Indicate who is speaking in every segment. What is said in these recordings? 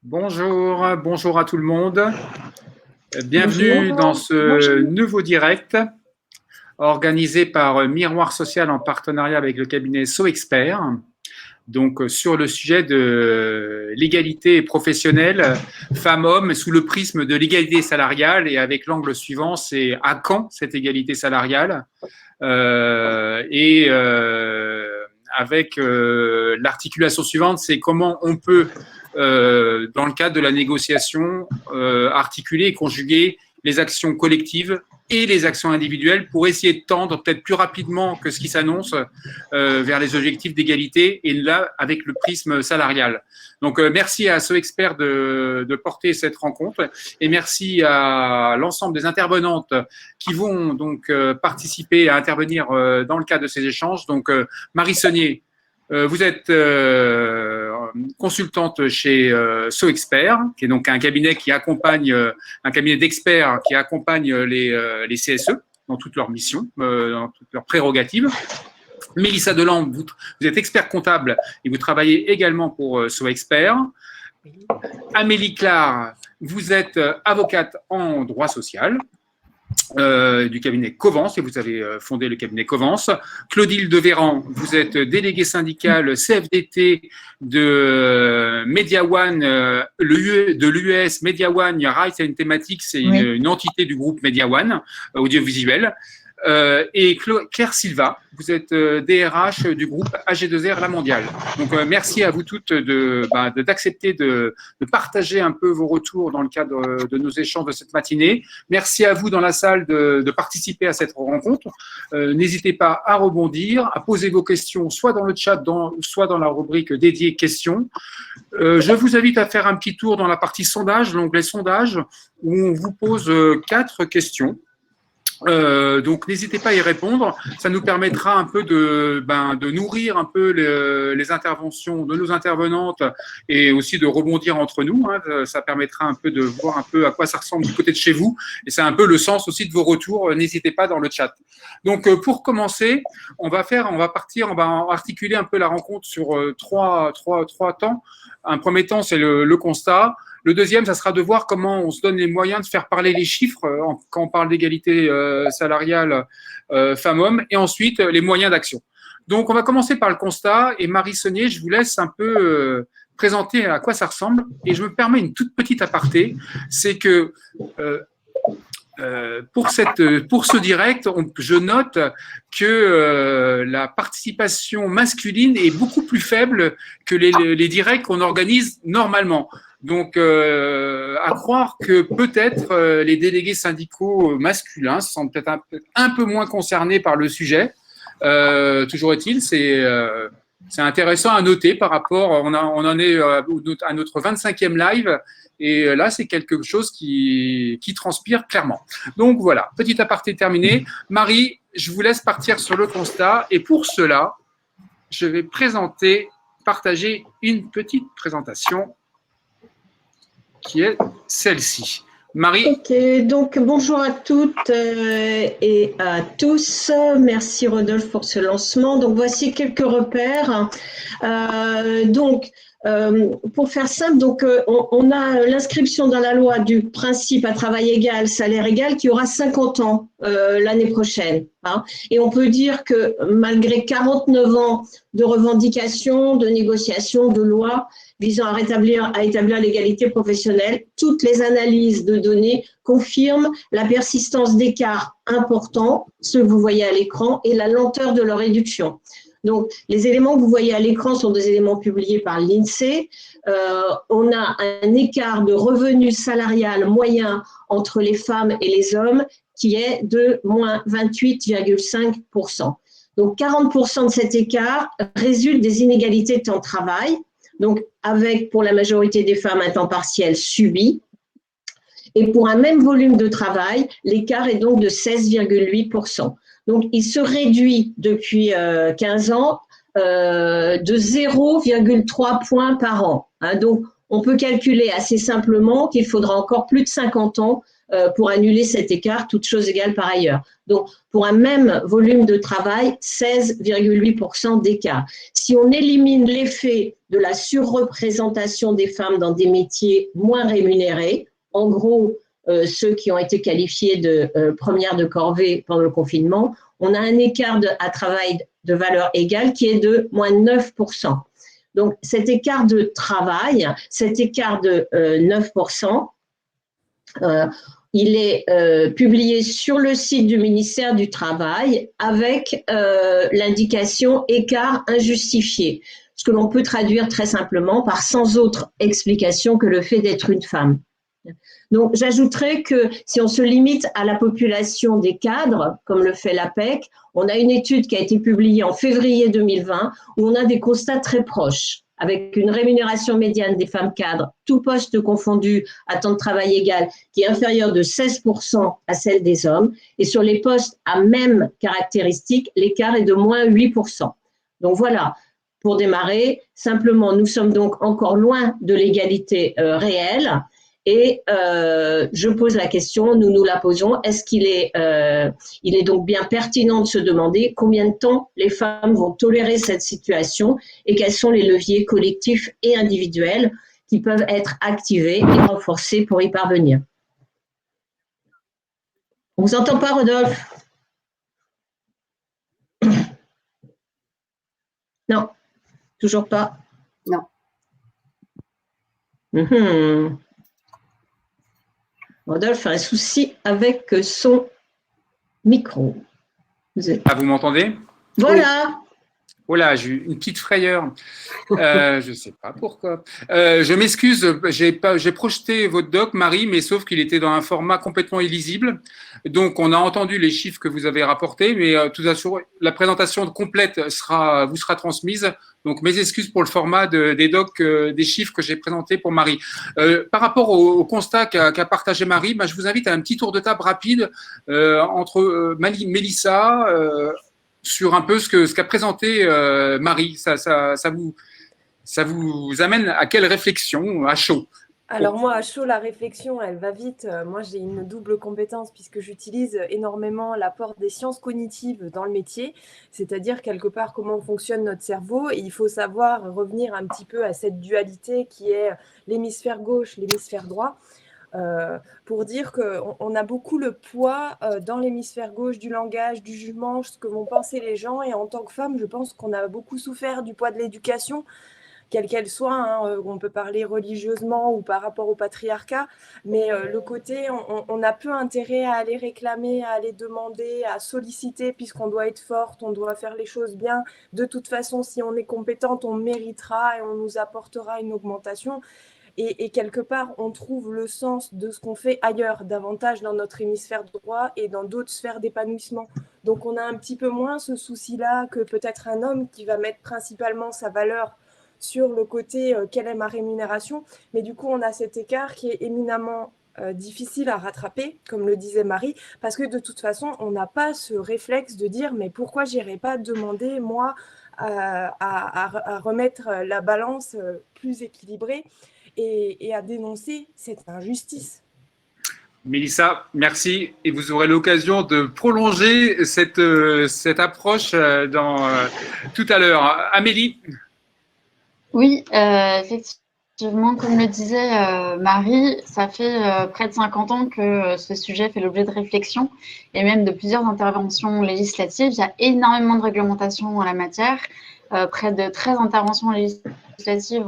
Speaker 1: Bonjour à tout le monde. Bienvenue dans ce nouveau direct organisé par Miroir Social en partenariat avec le cabinet SoExpert. Donc, sur le sujet de l'égalité professionnelle femmes-hommes sous le prisme de l'égalité salariale et avec l'angle suivant, c'est à quand cette égalité salariale avec l'articulation suivante, c'est comment on peut, dans le cadre de la négociation, articuler et conjuguer les actions collectives et les actions individuelles pour essayer de tendre peut-être plus rapidement que ce qui s'annonce vers les objectifs d'égalité et là avec le prisme salarial. Donc merci à SoExpert de porter cette rencontre et merci à l'ensemble des intervenantes qui vont donc participer à intervenir dans le cadre de ces échanges. Donc Marie Saunier, vous êtes consultante chez SoExpert, qui est donc un cabinet qui accompagne, un cabinet d'experts qui accompagne les CSE dans toutes leurs missions, dans toutes leurs prérogatives. Mélissa Delambre, vous êtes expert comptable et vous travaillez également pour SoExpert. Amélie Clare, vous êtes avocate en droit social. Du cabinet Covence, et vous avez fondé le cabinet Covence. Claudine Devéran, vous êtes déléguée syndicale CFDT de Media One, de l'US Media One Rights and Thematics, c'est une entité du groupe Media One audiovisuel. Et Claire Silva, vous êtes DRH du groupe AG2R La Mondiale. Donc merci à vous toutes d'accepter de partager un peu vos retours dans le cadre de nos échanges de cette matinée. Merci à vous dans la salle de participer à cette rencontre. N'hésitez pas à rebondir, à poser vos questions soit dans le chat, soit dans la rubrique dédiée questions. Je vous invite à faire un petit tour dans la partie sondage, l'onglet sondage, où on vous pose 4 questions. Donc n'hésitez pas à y répondre, ça nous permettra un peu de nourrir un peu les interventions de nos intervenantes et aussi de rebondir entre nous, hein. Ça permettra un peu de voir un peu à quoi ça ressemble du côté de chez vous et c'est un peu le sens aussi de vos retours, n'hésitez pas dans le chat. Donc pour commencer, on va articuler un peu la rencontre sur trois temps. Un premier temps, c'est le constat. Le deuxième, ça sera de voir comment on se donne les moyens de faire parler les chiffres quand on parle d'égalité salariale femmes-hommes, et ensuite les moyens d'action. Donc, on va commencer par le constat, et Marie Saunier, je vous laisse un peu présenter à quoi ça ressemble, et je me permets une toute petite aparté, c'est que pour ce direct, je note que la participation masculine est beaucoup plus faible que les directs qu'on organise normalement. Donc, à croire que peut-être les délégués syndicaux masculins sont peut-être un peu moins concernés par le sujet. Toujours est-il, c'est intéressant à noter par rapport, on en est à notre 25e live, et là, c'est quelque chose qui transpire clairement. Donc voilà, petit aparté terminé. Marie, je vous laisse partir sur le constat, et pour cela, je vais partager une petite présentation qui est celle-ci. Marie.
Speaker 2: Ok, donc bonjour à toutes et à tous. Merci Rodolphe pour ce lancement. Donc voici quelques repères. Pour faire simple, on a l'inscription dans la loi du principe à travail égal, salaire égal, qui aura 50 ans l'année prochaine. Hein. Et on peut dire que malgré 49 ans de revendications, de négociations, de lois visant à établir l'égalité professionnelle, toutes les analyses de données confirment la persistance d'écarts importants, ceux que vous voyez à l'écran, et la lenteur de leur réduction. Donc, les éléments que vous voyez à l'écran sont des éléments publiés par l'INSEE. On a un écart de revenus salarial moyen entre les femmes et les hommes qui est de moins 28,5%. Donc, 40% de cet écart résulte des inégalités de temps de travail, donc avec pour la majorité des femmes un temps partiel subi. Et pour un même volume de travail, l'écart est donc de 16,8%. Donc, il se réduit depuis 15 ans de 0,3 points par an. Hein. Donc, on peut calculer assez simplement qu'il faudra encore plus de 50 ans pour annuler cet écart, toutes choses égales par ailleurs. Donc, pour un même volume de travail, 16,8% d'écart. Si on élimine l'effet de la surreprésentation des femmes dans des métiers moins rémunérés, en gros, ceux qui ont été qualifiés de première de corvée pendant le confinement, on a un écart à travail de valeur égale qui est de moins 9%. Donc, cet écart de travail, cet écart de 9%, il est publié sur le site du ministère du Travail avec l'indication écart injustifié, ce que l'on peut traduire très simplement par sans autre explication que le fait d'être une femme. Donc, j'ajouterais que si on se limite à la population des cadres, comme le fait l'APEC, on a une étude qui a été publiée en février 2020 où on a des constats très proches, avec une rémunération médiane des femmes cadres, tout poste confondu à temps de travail égal, qui est inférieure de 16% à celle des hommes. Et sur les postes à même caractéristiques, l'écart est de moins 8%. Donc voilà, pour démarrer, simplement, nous sommes donc encore loin de l'égalité réelle. Et je pose la question, nous nous la posons, est-ce qu'il est, il est donc bien pertinent de se demander combien de temps les femmes vont tolérer cette situation et quels sont les leviers collectifs et individuels qui peuvent être activés et renforcés pour y parvenir. On ne vous entend pas, Rodolphe? Non, toujours pas.
Speaker 3: Non.
Speaker 2: Rodolphe a un souci avec son micro.
Speaker 1: Vous m'entendez?
Speaker 2: Voilà.
Speaker 1: Voilà, j'ai eu une petite frayeur. Je ne sais pas pourquoi. Je m'excuse, j'ai projeté votre doc, Marie, mais sauf qu'il était dans un format complètement illisible. Donc, on a entendu les chiffres que vous avez rapportés, mais tout à fait, la présentation complète vous sera transmise. Donc, mes excuses pour le format des docs, des chiffres que j'ai présentés pour Marie. Par rapport au constat qu'a partagé Marie, je vous invite à un petit tour de table rapide entre Mélissa, sur un peu ce qu'a présenté Marie. Ça vous amène à quelle réflexion à chaud?
Speaker 4: Alors moi, à chaud, la réflexion, elle va vite. Moi, j'ai une double compétence puisque j'utilise énormément l'apport des sciences cognitives dans le métier, c'est-à-dire quelque part comment fonctionne notre cerveau. Et il faut savoir revenir un petit peu à cette dualité qui est l'hémisphère gauche, l'hémisphère droit. Pour dire qu'on a beaucoup le poids dans l'hémisphère gauche du langage, du jugement, ce que vont penser les gens. Et en tant que femme, je pense qu'on a beaucoup souffert du poids de l'éducation, quelle qu'elle soit, hein, on peut parler religieusement ou par rapport au patriarcat, mais le côté, on a peu intérêt à aller réclamer, à aller demander, à solliciter, puisqu'on doit être forte, on doit faire les choses bien. De toute façon, si on est compétente, on méritera et on nous apportera une augmentation. Et quelque part, on trouve le sens de ce qu'on fait ailleurs, davantage dans notre hémisphère droit et dans d'autres sphères d'épanouissement. Donc, on a un petit peu moins ce souci-là que peut-être un homme qui va mettre principalement sa valeur sur le côté quelle est ma rémunération. Mais du coup, on a cet écart qui est éminemment difficile à rattraper, comme le disait Marie, parce que de toute façon, on n'a pas ce réflexe de dire mais pourquoi j'irais pas demander, moi, à remettre la balance plus équilibrée et à dénoncer cette injustice.
Speaker 1: Mélissa, merci. Et vous aurez l'occasion de prolonger cette approche tout à l'heure. Amélie?
Speaker 3: Oui, effectivement, comme le disait Marie, ça fait près de 50 ans que ce sujet fait l'objet de réflexion et même de plusieurs interventions législatives. Il y a énormément de réglementations en la matière, près de 13 interventions législatives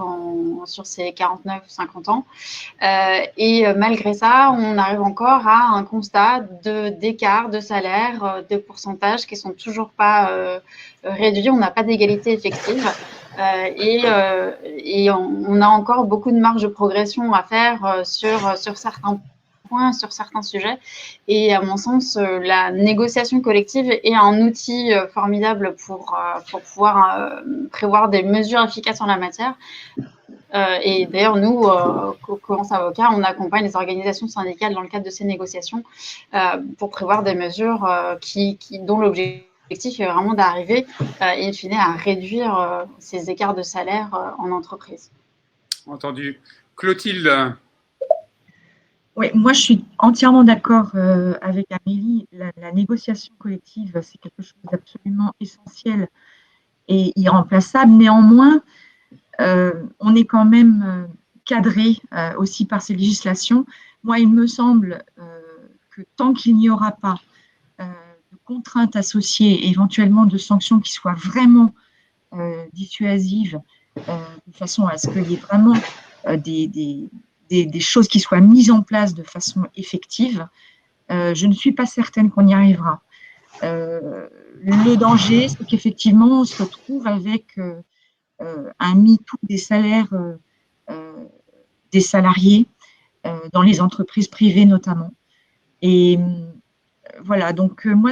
Speaker 3: sur ces 49-50 ans. Et malgré ça, on arrive encore à un constat d'écart de salaire, de pourcentages qui ne sont toujours pas réduits. On n'a pas d'égalité effective. Et on a encore beaucoup de marge de progression à faire sur certains points, sur certains sujets. Et à mon sens, la négociation collective est un outil formidable pour pouvoir prévoir des mesures efficaces en la matière. Et d'ailleurs, nous, Cohérence Avocat, on accompagne les organisations syndicales dans le cadre de ces négociations pour prévoir des mesures dont l'objectif est vraiment d'arriver, in fine, à réduire ces écarts de salaire en entreprise.
Speaker 1: Entendu. Clotilde.
Speaker 5: Oui, moi je suis entièrement d'accord avec Amélie. La négociation collective, c'est quelque chose d'absolument essentiel et irremplaçable. Néanmoins, on est quand même cadré aussi par ces législations. Moi, il me semble que tant qu'il n'y aura pas de contraintes associées, éventuellement de sanctions qui soient vraiment dissuasives, de façon à ce qu'il y ait vraiment des choses qui soient mises en place de façon effective, je ne suis pas certaine qu'on y arrivera. Le danger, c'est qu'effectivement, on se retrouve avec un MeToo des salaires des salariés dans les entreprises privées notamment. Et voilà, donc moi,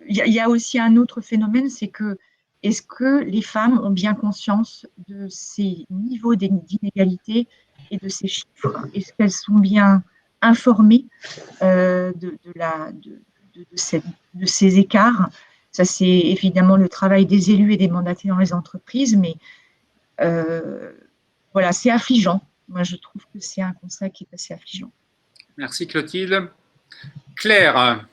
Speaker 5: il y a aussi un autre phénomène, c'est que est-ce que les femmes ont bien conscience de ces niveaux d'inégalité et de ces chiffres? Est-ce qu'elles sont bien informées de ces écarts? Ça, c'est évidemment le travail des élus et des mandatés dans les entreprises, mais voilà, c'est affligeant. Moi, je trouve que c'est un constat qui est assez affligeant.
Speaker 1: Merci Clotilde. Claire.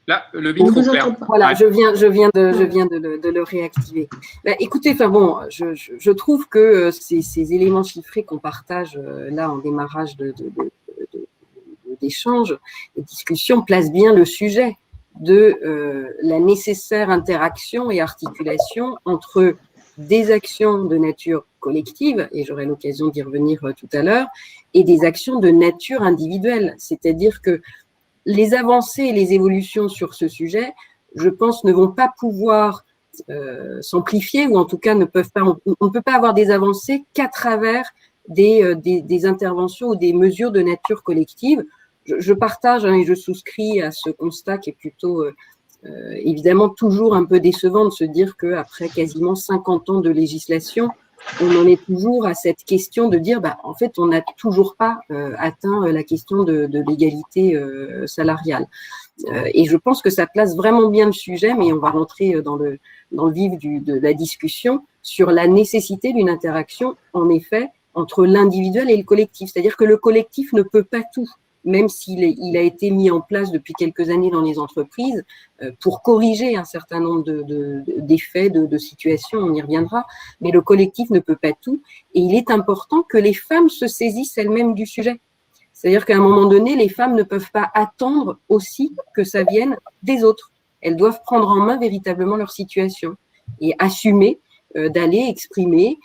Speaker 1: Là, le micro, Claire.
Speaker 6: Voilà, je viens de le réactiver. Ben, écoutez, enfin bon, je trouve que ces éléments chiffrés qu'on partage là en démarrage d'échange et de discussion placent bien le sujet de la nécessaire interaction et articulation entre des actions de nature collective, et j'aurai l'occasion d'y revenir tout à l'heure, et des actions de nature individuelle. C'est-à-dire que les avancées et les évolutions sur ce sujet, je pense, ne vont pas pouvoir s'amplifier, ou en tout cas on ne peut pas avoir des avancées qu'à travers des interventions ou des mesures de nature collective. Je partage et je souscris à ce constat qui est plutôt évidemment toujours un peu décevant de se dire qu'après quasiment 50 ans de législation, on en est toujours à cette question de dire, en fait, on n'a toujours pas atteint la question de l'égalité salariale. Et je pense que ça place vraiment bien le sujet, mais on va rentrer dans le vif de la discussion sur la nécessité d'une interaction, en effet, entre l'individuel et le collectif. C'est-à-dire que le collectif ne peut pas tout, même s'il a été mis en place depuis quelques années dans les entreprises pour corriger un certain nombre d'effets, de situations, on y reviendra, mais le collectif ne peut pas tout, et il est important que les femmes se saisissent elles-mêmes du sujet. C'est-à-dire qu'à un moment donné, les femmes ne peuvent pas attendre aussi que ça vienne des autres. Elles doivent prendre en main véritablement leur situation et assumer d'aller exprimer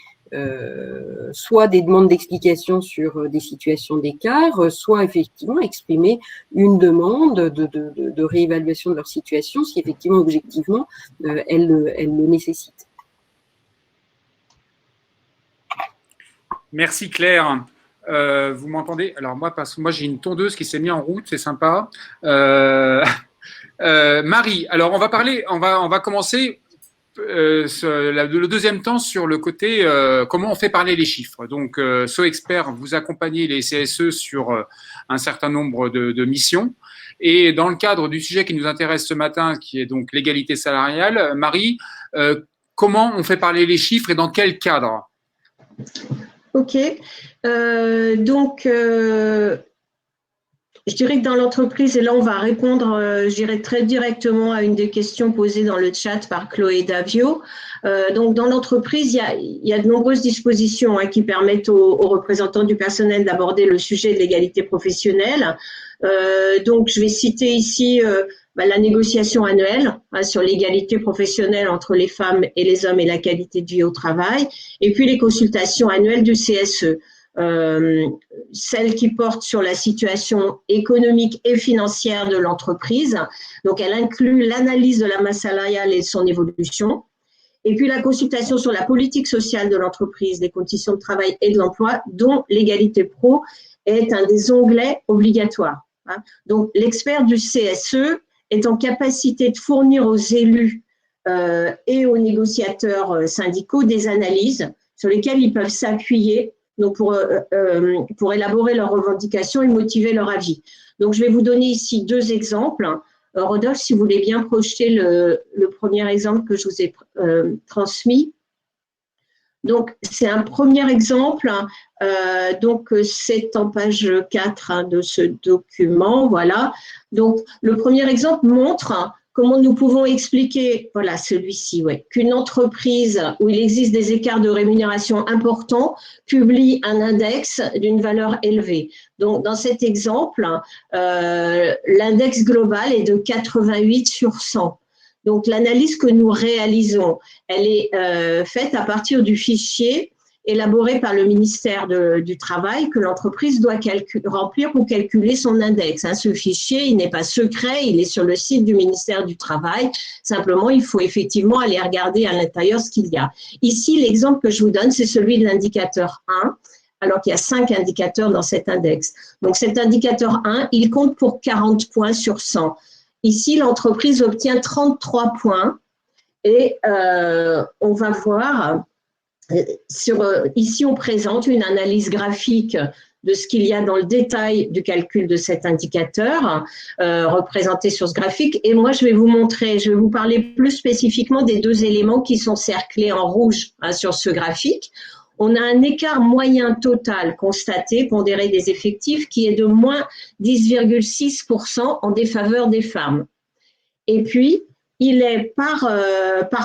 Speaker 6: soit des demandes d'explication sur des situations d'écart, soit effectivement exprimer une demande de réévaluation de leur situation si effectivement, objectivement, elles le nécessitent.
Speaker 1: Merci Claire. Vous m'entendez? Alors moi, parce que moi j'ai une tondeuse qui s'est mise en route, c'est sympa. Marie, alors on va commencer le deuxième temps sur le côté comment on fait parler les chiffres. Donc, SoExpert, vous accompagnez les CSE sur un certain nombre de missions. Et dans le cadre du sujet qui nous intéresse ce matin, qui est donc l'égalité salariale, Marie, comment on fait parler les chiffres et dans quel cadre?
Speaker 2: Ok. Je dirais que dans l'entreprise, et là on va répondre, je dirais très directement à une des questions posées dans le chat par Chloé Davio. Donc dans l'entreprise, il y a de nombreuses dispositions qui permettent aux représentants du personnel d'aborder le sujet de l'égalité professionnelle. Donc je vais citer ici la négociation annuelle sur l'égalité professionnelle entre les femmes et les hommes et la qualité de vie au travail, et puis les consultations annuelles du CSE. Celle qui porte sur la situation économique et financière de l'entreprise. Donc, elle inclut l'analyse de la masse salariale et de son évolution. Et puis, la consultation sur la politique sociale de l'entreprise, les conditions de travail et de l'emploi, dont l'égalité pro est un des onglets obligatoires. Donc, l'expert du CSE est en capacité de fournir aux élus et aux négociateurs syndicaux des analyses sur lesquelles ils peuvent s'appuyer donc pour élaborer leurs revendications et motiver leur avis. Donc, je vais vous donner ici deux exemples. Rodolphe, si vous voulez bien projeter le premier exemple que je vous ai transmis. Donc, c'est un premier exemple. Donc, c'est en page 4 de ce document. Voilà. Donc, le premier exemple montre comment nous pouvons expliquer, voilà, celui-ci, ouais, qu'une entreprise où il existe des écarts de rémunération importants publie un index d'une valeur élevée. Donc, dans cet exemple, l'index global est de 88 sur 100. Donc, l'analyse que nous réalisons, elle est faite à partir du fichier élaboré par le ministère du Travail que l'entreprise doit remplir pour calculer son index. Ce fichier, il n'est pas secret, il est sur le site du ministère du Travail. Simplement, il faut effectivement aller regarder à l'intérieur ce qu'il y a. Ici, l'exemple que je vous donne, c'est celui de l'indicateur 1, alors qu'il y a 5 indicateurs dans cet index. Donc, cet indicateur 1, il compte pour 40 points sur 100. Ici, l'entreprise obtient 33 points et on va voir, ici on présente une analyse graphique de ce qu'il y a dans le détail du calcul de cet indicateur représenté sur ce graphique. Et moi, je vais vous parler plus spécifiquement des 2 éléments qui sont cerclés en rouge sur ce graphique. On a un écart moyen total constaté, pondéré des effectifs, qui est de moins 10,6% en défaveur des femmes. Et puis, il est par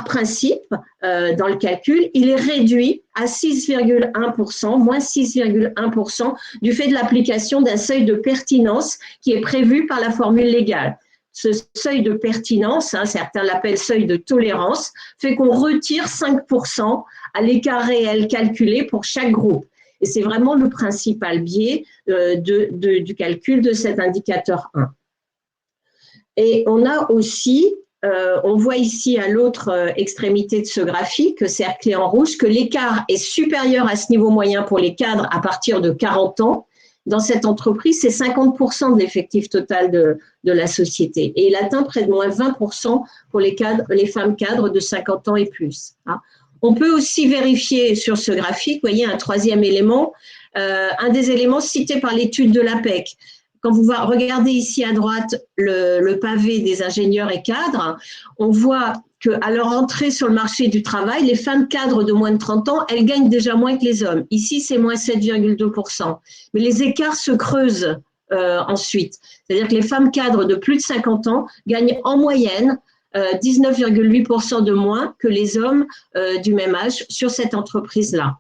Speaker 2: principe, dans le calcul, il est réduit à 6,1%, moins 6,1% du fait de l'application d'un seuil de pertinence qui est prévu par la formule légale. Ce seuil de pertinence, certains l'appellent seuil de tolérance, fait qu'on retire 5% à l'écart réel calculé pour chaque groupe. Et c'est vraiment le principal biais du calcul de cet indicateur 1. Et on a aussi, on voit ici à l'autre extrémité de ce graphique, cerclé en rouge, que l'écart est supérieur à ce niveau moyen pour les cadres à partir de 40 ans. Dans cette entreprise, c'est 50% de l'effectif total de la société. Et il atteint près de moins 20% pour les femmes cadres de 50 ans et plus. On peut aussi vérifier sur ce graphique, vous voyez, un 3e élément, un des éléments cités par l'étude de l'APEC. Quand vous regardez ici à droite le pavé des ingénieurs et cadres, on voit qu'à leur entrée sur le marché du travail, les femmes cadres de moins de 30 ans, elles gagnent déjà moins que les hommes. Ici, c'est moins 7,2%. Mais les écarts se creusent ensuite. C'est-à-dire que les femmes cadres de plus de 50 ans gagnent en moyenne 19,8% de moins que les hommes du même âge sur cette entreprise-là.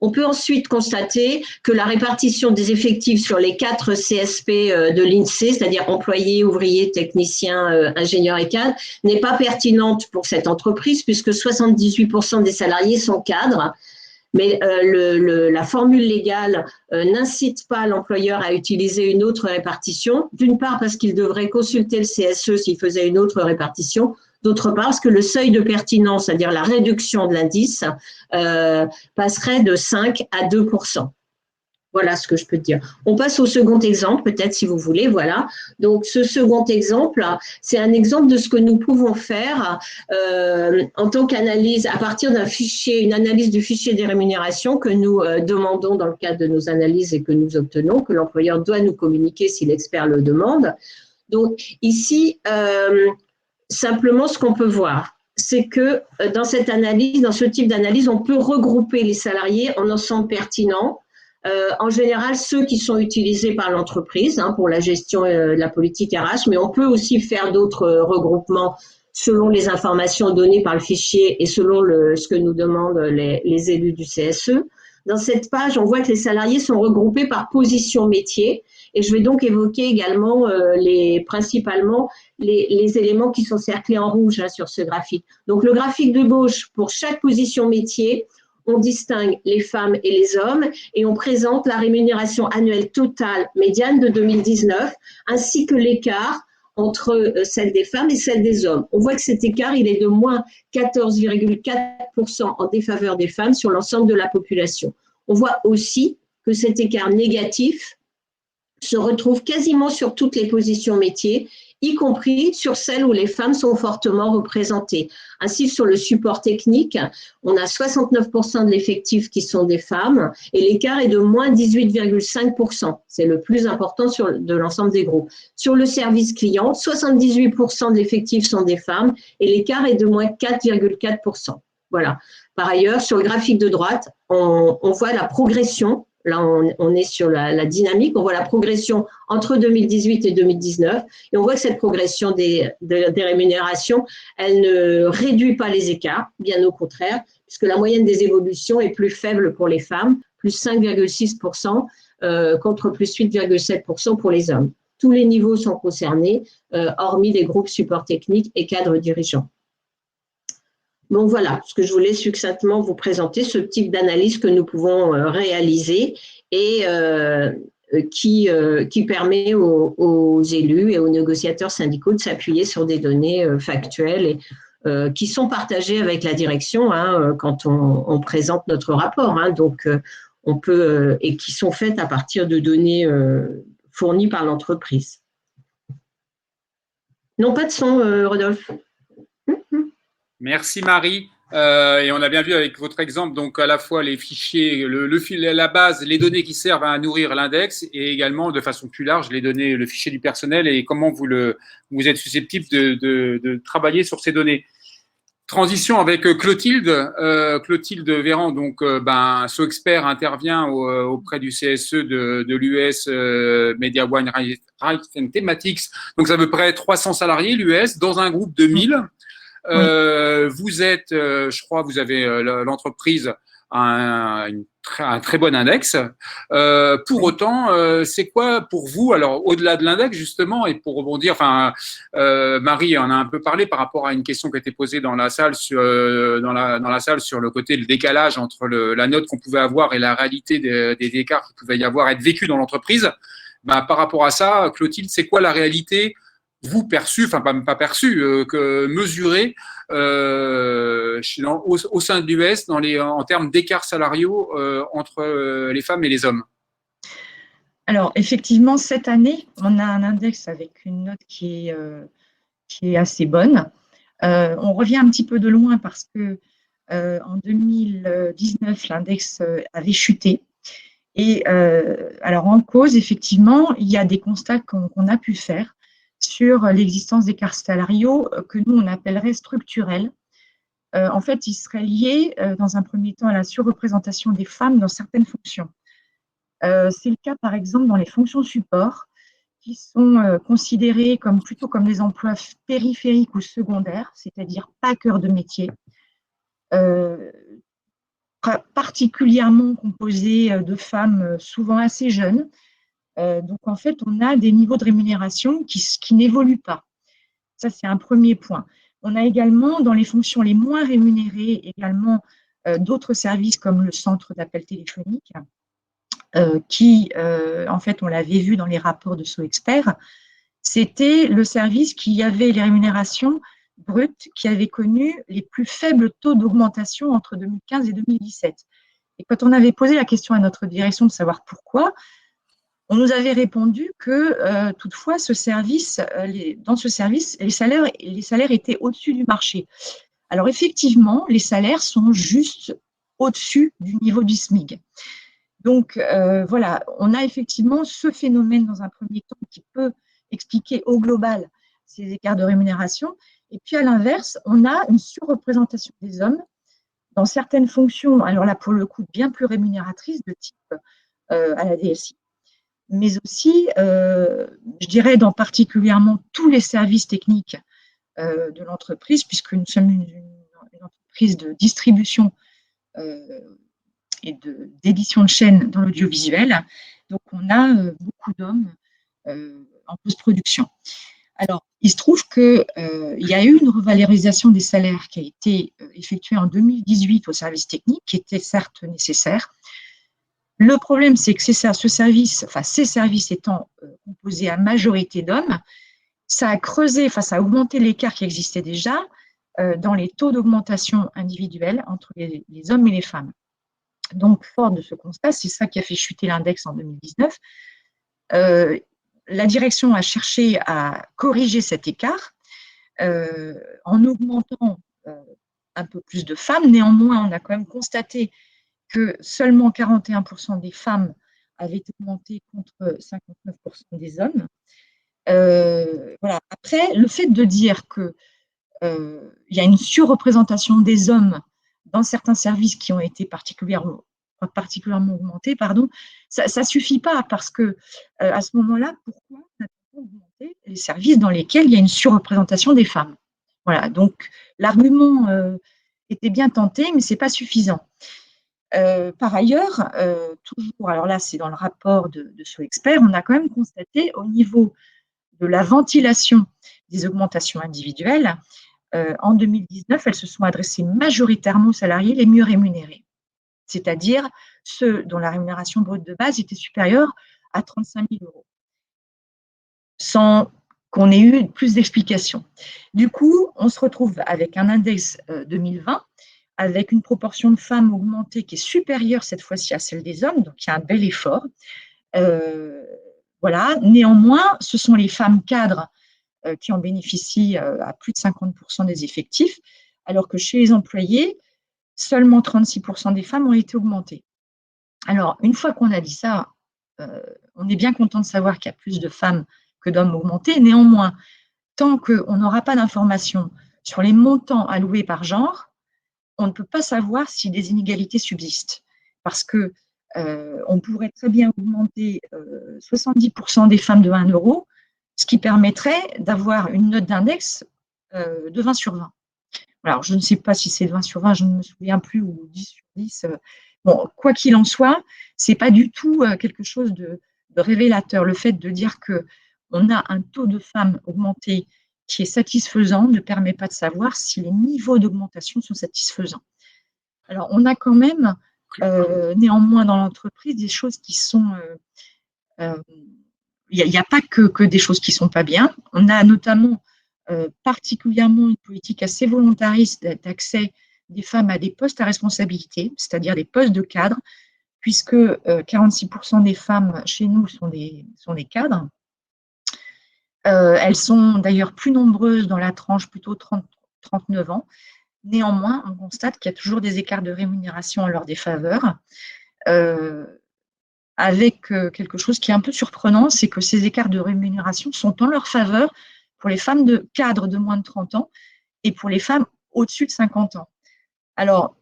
Speaker 2: On peut ensuite constater que la répartition des effectifs sur les 4 CSP de l'INSEE, c'est-à-dire employés, ouvriers, techniciens, ingénieurs et cadres, n'est pas pertinente pour cette entreprise puisque 78% des salariés sont cadres. Mais la formule légale n'incite pas l'employeur à utiliser une autre répartition, d'une part parce qu'il devrait consulter le CSE s'il faisait une autre répartition, d'autre part parce que le seuil de pertinence, c'est-à-dire la réduction de l'indice, passerait de 5 à 2%. Voilà ce que je peux te dire. On passe au second exemple, peut-être si vous voulez. Voilà. Donc, ce second exemple, c'est un exemple de ce que nous pouvons faire en tant qu'analyse à partir d'un fichier, une analyse du fichier des rémunérations que nous demandons dans le cadre de nos analyses et que nous obtenons, que l'employeur doit nous communiquer si l'expert le demande. Donc, ici, simplement, ce qu'on peut voir, c'est que dans cette analyse, dans ce type d'analyse, on peut regrouper les salariés en ensemble pertinent. En général, ceux qui sont utilisés par l'entreprise pour la gestion de la politique RH, mais on peut aussi faire d'autres regroupements selon les informations données par le fichier et selon ce que nous demandent les élus du CSE. Dans cette page, on voit que les salariés sont regroupés par position métier et je vais donc évoquer également principalement les éléments qui sont cerclés en rouge sur ce graphique. Donc, le graphique de gauche, pour chaque position métier, on distingue les femmes et les hommes et on présente la rémunération annuelle totale médiane de 2019 ainsi que l'écart entre celle des femmes et celle des hommes. On voit que cet écart, il est de moins 14,4% en défaveur des femmes sur l'ensemble de la population. On voit aussi que cet écart négatif se retrouve quasiment sur toutes les positions métiers, y compris sur celles où les femmes sont fortement représentées. Ainsi, sur le support technique, on a 69% de l'effectif qui sont des femmes et l'écart est de moins 18,5%. C'est le plus important de l'ensemble des groupes. Sur le service client, 78% de l'effectif sont des femmes et l'écart est de moins 4,4%. Voilà. Par ailleurs, sur le graphique de droite, on voit la progression. Là, on est sur la dynamique. On voit la progression entre 2018 et 2019. Et on voit que cette progression des rémunérations, elle ne réduit pas les écarts, bien au contraire, puisque la moyenne des évolutions est plus faible pour les femmes, plus 5,6% contre plus 8,7% pour les hommes. Tous les niveaux sont concernés, hormis les groupes support technique et cadres dirigeants. Donc voilà, ce que je voulais succinctement vous présenter, ce type d'analyse que nous pouvons réaliser et qui permet aux élus et aux négociateurs syndicaux de s'appuyer sur des données factuelles et qui sont partagées avec la direction quand on présente notre rapport. Donc, on peut et qui sont faites à partir de données fournies par l'entreprise. Non, pas de son, Rodolphe.
Speaker 1: Merci Marie. Et on a bien vu avec votre exemple, donc à la fois les fichiers, la base, les données qui servent à nourrir l'index et également de façon plus large les données, le fichier du personnel et comment vous êtes susceptible de travailler sur ces données. Transition avec Clotilde. Clotilde Véran, donc SoExpert intervient auprès du CSE de l'US Media One Rights and Thematics. Donc c'est à peu près 300 salariés l'US dans un groupe de 1000. Vous êtes, je crois, vous avez l'entreprise un très bon index. Pour autant, c'est quoi pour vous, alors au-delà de l'index justement, et pour rebondir, Marie en a un peu parlé par rapport à une question qui a été posée dans la salle sur le côté le décalage entre la note qu'on pouvait avoir et la réalité des écarts qui pouvaient y avoir être vécus dans l'entreprise. Par rapport à ça, Clotilde, c'est quoi la réalité vous perçu, enfin pas perçu, que mesuré au sein de l'US en termes d'écarts salariaux entre les femmes et les hommes?
Speaker 5: Alors, effectivement, cette année, on a un index avec une note qui est assez bonne. On revient un petit peu de loin parce que en 2019, l'index avait chuté. Et alors, en cause, effectivement, il y a des constats qu'on a pu faire sur l'existence d'écarts salariaux que nous, on appellerait structurels. En fait, ils seraient liés, dans un premier temps, à la surreprésentation des femmes dans certaines fonctions. C'est le cas, par exemple, dans les fonctions support, qui sont considérées plutôt comme des emplois périphériques ou secondaires, c'est-à-dire pas cœur de métier, particulièrement composés de femmes souvent assez jeunes. Donc, en fait, on a des niveaux de rémunération qui n'évoluent pas. Ça, c'est un premier point. On a également, dans les fonctions les moins rémunérées, également d'autres services comme le centre d'appel téléphonique, qui, en fait, on l'avait vu dans les rapports de SoExpert, c'était le service qui avait les rémunérations brutes qui avait connu les plus faibles taux d'augmentation entre 2015 et 2017. Et quand on avait posé la question à notre direction de savoir pourquoi, on nous avait répondu que toutefois, dans ce service, les salaires étaient au-dessus du marché. Alors effectivement, les salaires sont juste au-dessus du niveau du SMIC. Donc voilà, on a effectivement ce phénomène dans un premier temps qui peut expliquer au global ces écarts de rémunération. Et puis à l'inverse, on a une surreprésentation des hommes dans certaines fonctions, alors là pour le coup bien plus rémunératrices de type à la DSI, mais aussi, je dirais, dans particulièrement tous les services techniques de l'entreprise, puisque nous sommes une entreprise de distribution et d'édition de chaînes dans l'audiovisuel. Donc, on a beaucoup d'hommes en post-production. Alors, il se trouve qu'il y a eu une revalorisation des salaires qui a été effectuée en 2018 au service technique, qui était certes nécessaire. Le problème, c'est que ces services étant composés à majorité d'hommes, ça a creusé, ça a augmenté l'écart qui existait déjà dans les taux d'augmentation individuels entre les hommes et les femmes. Donc, fort de ce constat, c'est ça qui a fait chuter l'index en 2019. La direction a cherché à corriger cet écart en augmentant un peu plus de femmes. Néanmoins, on a quand même constaté que seulement 41% des femmes avaient augmenté contre 59% des hommes. Voilà. Après, le fait de dire qu'il y a une surreprésentation des hommes dans certains services qui ont été particulièrement augmentés, ça ne suffit pas parce que à ce moment-là, pourquoi augmenter les services dans lesquels il y a une surreprésentation des femmes? Voilà, donc l'argument était bien tenté, mais ce n'est pas suffisant. Par ailleurs, toujours, alors là, c'est dans le rapport de SoExpert, on a quand même constaté au niveau de la ventilation des augmentations individuelles, en 2019, elles se sont adressées majoritairement aux salariés les mieux rémunérés, c'est-à-dire ceux dont la rémunération brute de base était supérieure à 35 000 €, sans qu'on ait eu plus d'explications. Du coup, on se retrouve avec un index 2020, avec une proportion de femmes augmentée qui est supérieure cette fois-ci à celle des hommes, donc il y a un bel effort. Voilà. Néanmoins, ce sont les femmes cadres qui en bénéficient à plus de 50% des effectifs, alors que chez les employés, seulement 36% des femmes ont été augmentées. Alors, une fois qu'on a dit ça, on est bien content de savoir qu'il y a plus de femmes que d'hommes augmentés. Néanmoins, tant qu'on n'aura pas d'informations sur les montants alloués par genre, on ne peut pas savoir si des inégalités subsistent. Parce que on pourrait très bien augmenter 70% des femmes de 1 €, ce qui permettrait d'avoir une note d'index de 20 sur 20. Alors, je ne sais pas si c'est 20 sur 20, je ne me souviens plus, ou 10 sur 10. Bon, quoi qu'il en soit, ce n'est pas du tout quelque chose de révélateur. Le fait de dire qu'on a un taux de femmes augmenté qui est satisfaisant ne permet pas de savoir si les niveaux d'augmentation sont satisfaisants. Alors, on a quand même, néanmoins, dans l'entreprise, des choses qui sont… il n'y a pas que des choses qui ne sont pas bien. On a notamment particulièrement une politique assez volontariste d'accès des femmes à des postes à responsabilité, c'est-à-dire des postes de cadre, puisque 46% des femmes chez nous sont des cadres. Elles sont d'ailleurs plus nombreuses dans la tranche plutôt 30-39 ans. Néanmoins, on constate qu'il y a toujours des écarts de rémunération en leur défaveur, avec quelque chose qui est un peu surprenant, c'est que ces écarts de rémunération sont en leur faveur pour les femmes de cadres de moins de 30 ans et pour les femmes au-dessus de 50 ans. Alors,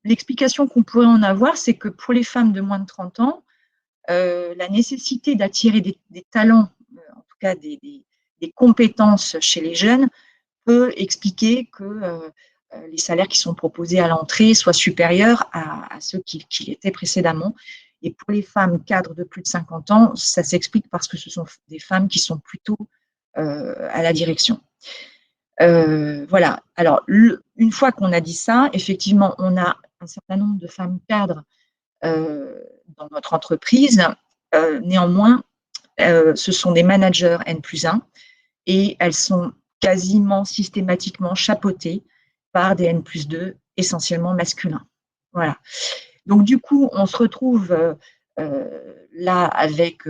Speaker 5: l'explication qu'on pourrait en avoir, c'est que pour les femmes de moins de 30 ans, la nécessité d'attirer des talents, en tout cas des compétences chez les jeunes, peut expliquer que les salaires qui sont proposés à l'entrée soient supérieurs à ceux qui étaient précédemment. Et pour les femmes cadres de plus de 50 ans, ça s'explique parce que ce sont des femmes qui sont plutôt à la direction. Voilà. Alors, une fois qu'on a dit ça, effectivement, on a un certain nombre de femmes cadres dans notre entreprise. Néanmoins, ce sont des managers N+1 et elles sont quasiment systématiquement chapeautées par des N+2, essentiellement masculins. Voilà. Donc, du coup, on se retrouve là avec,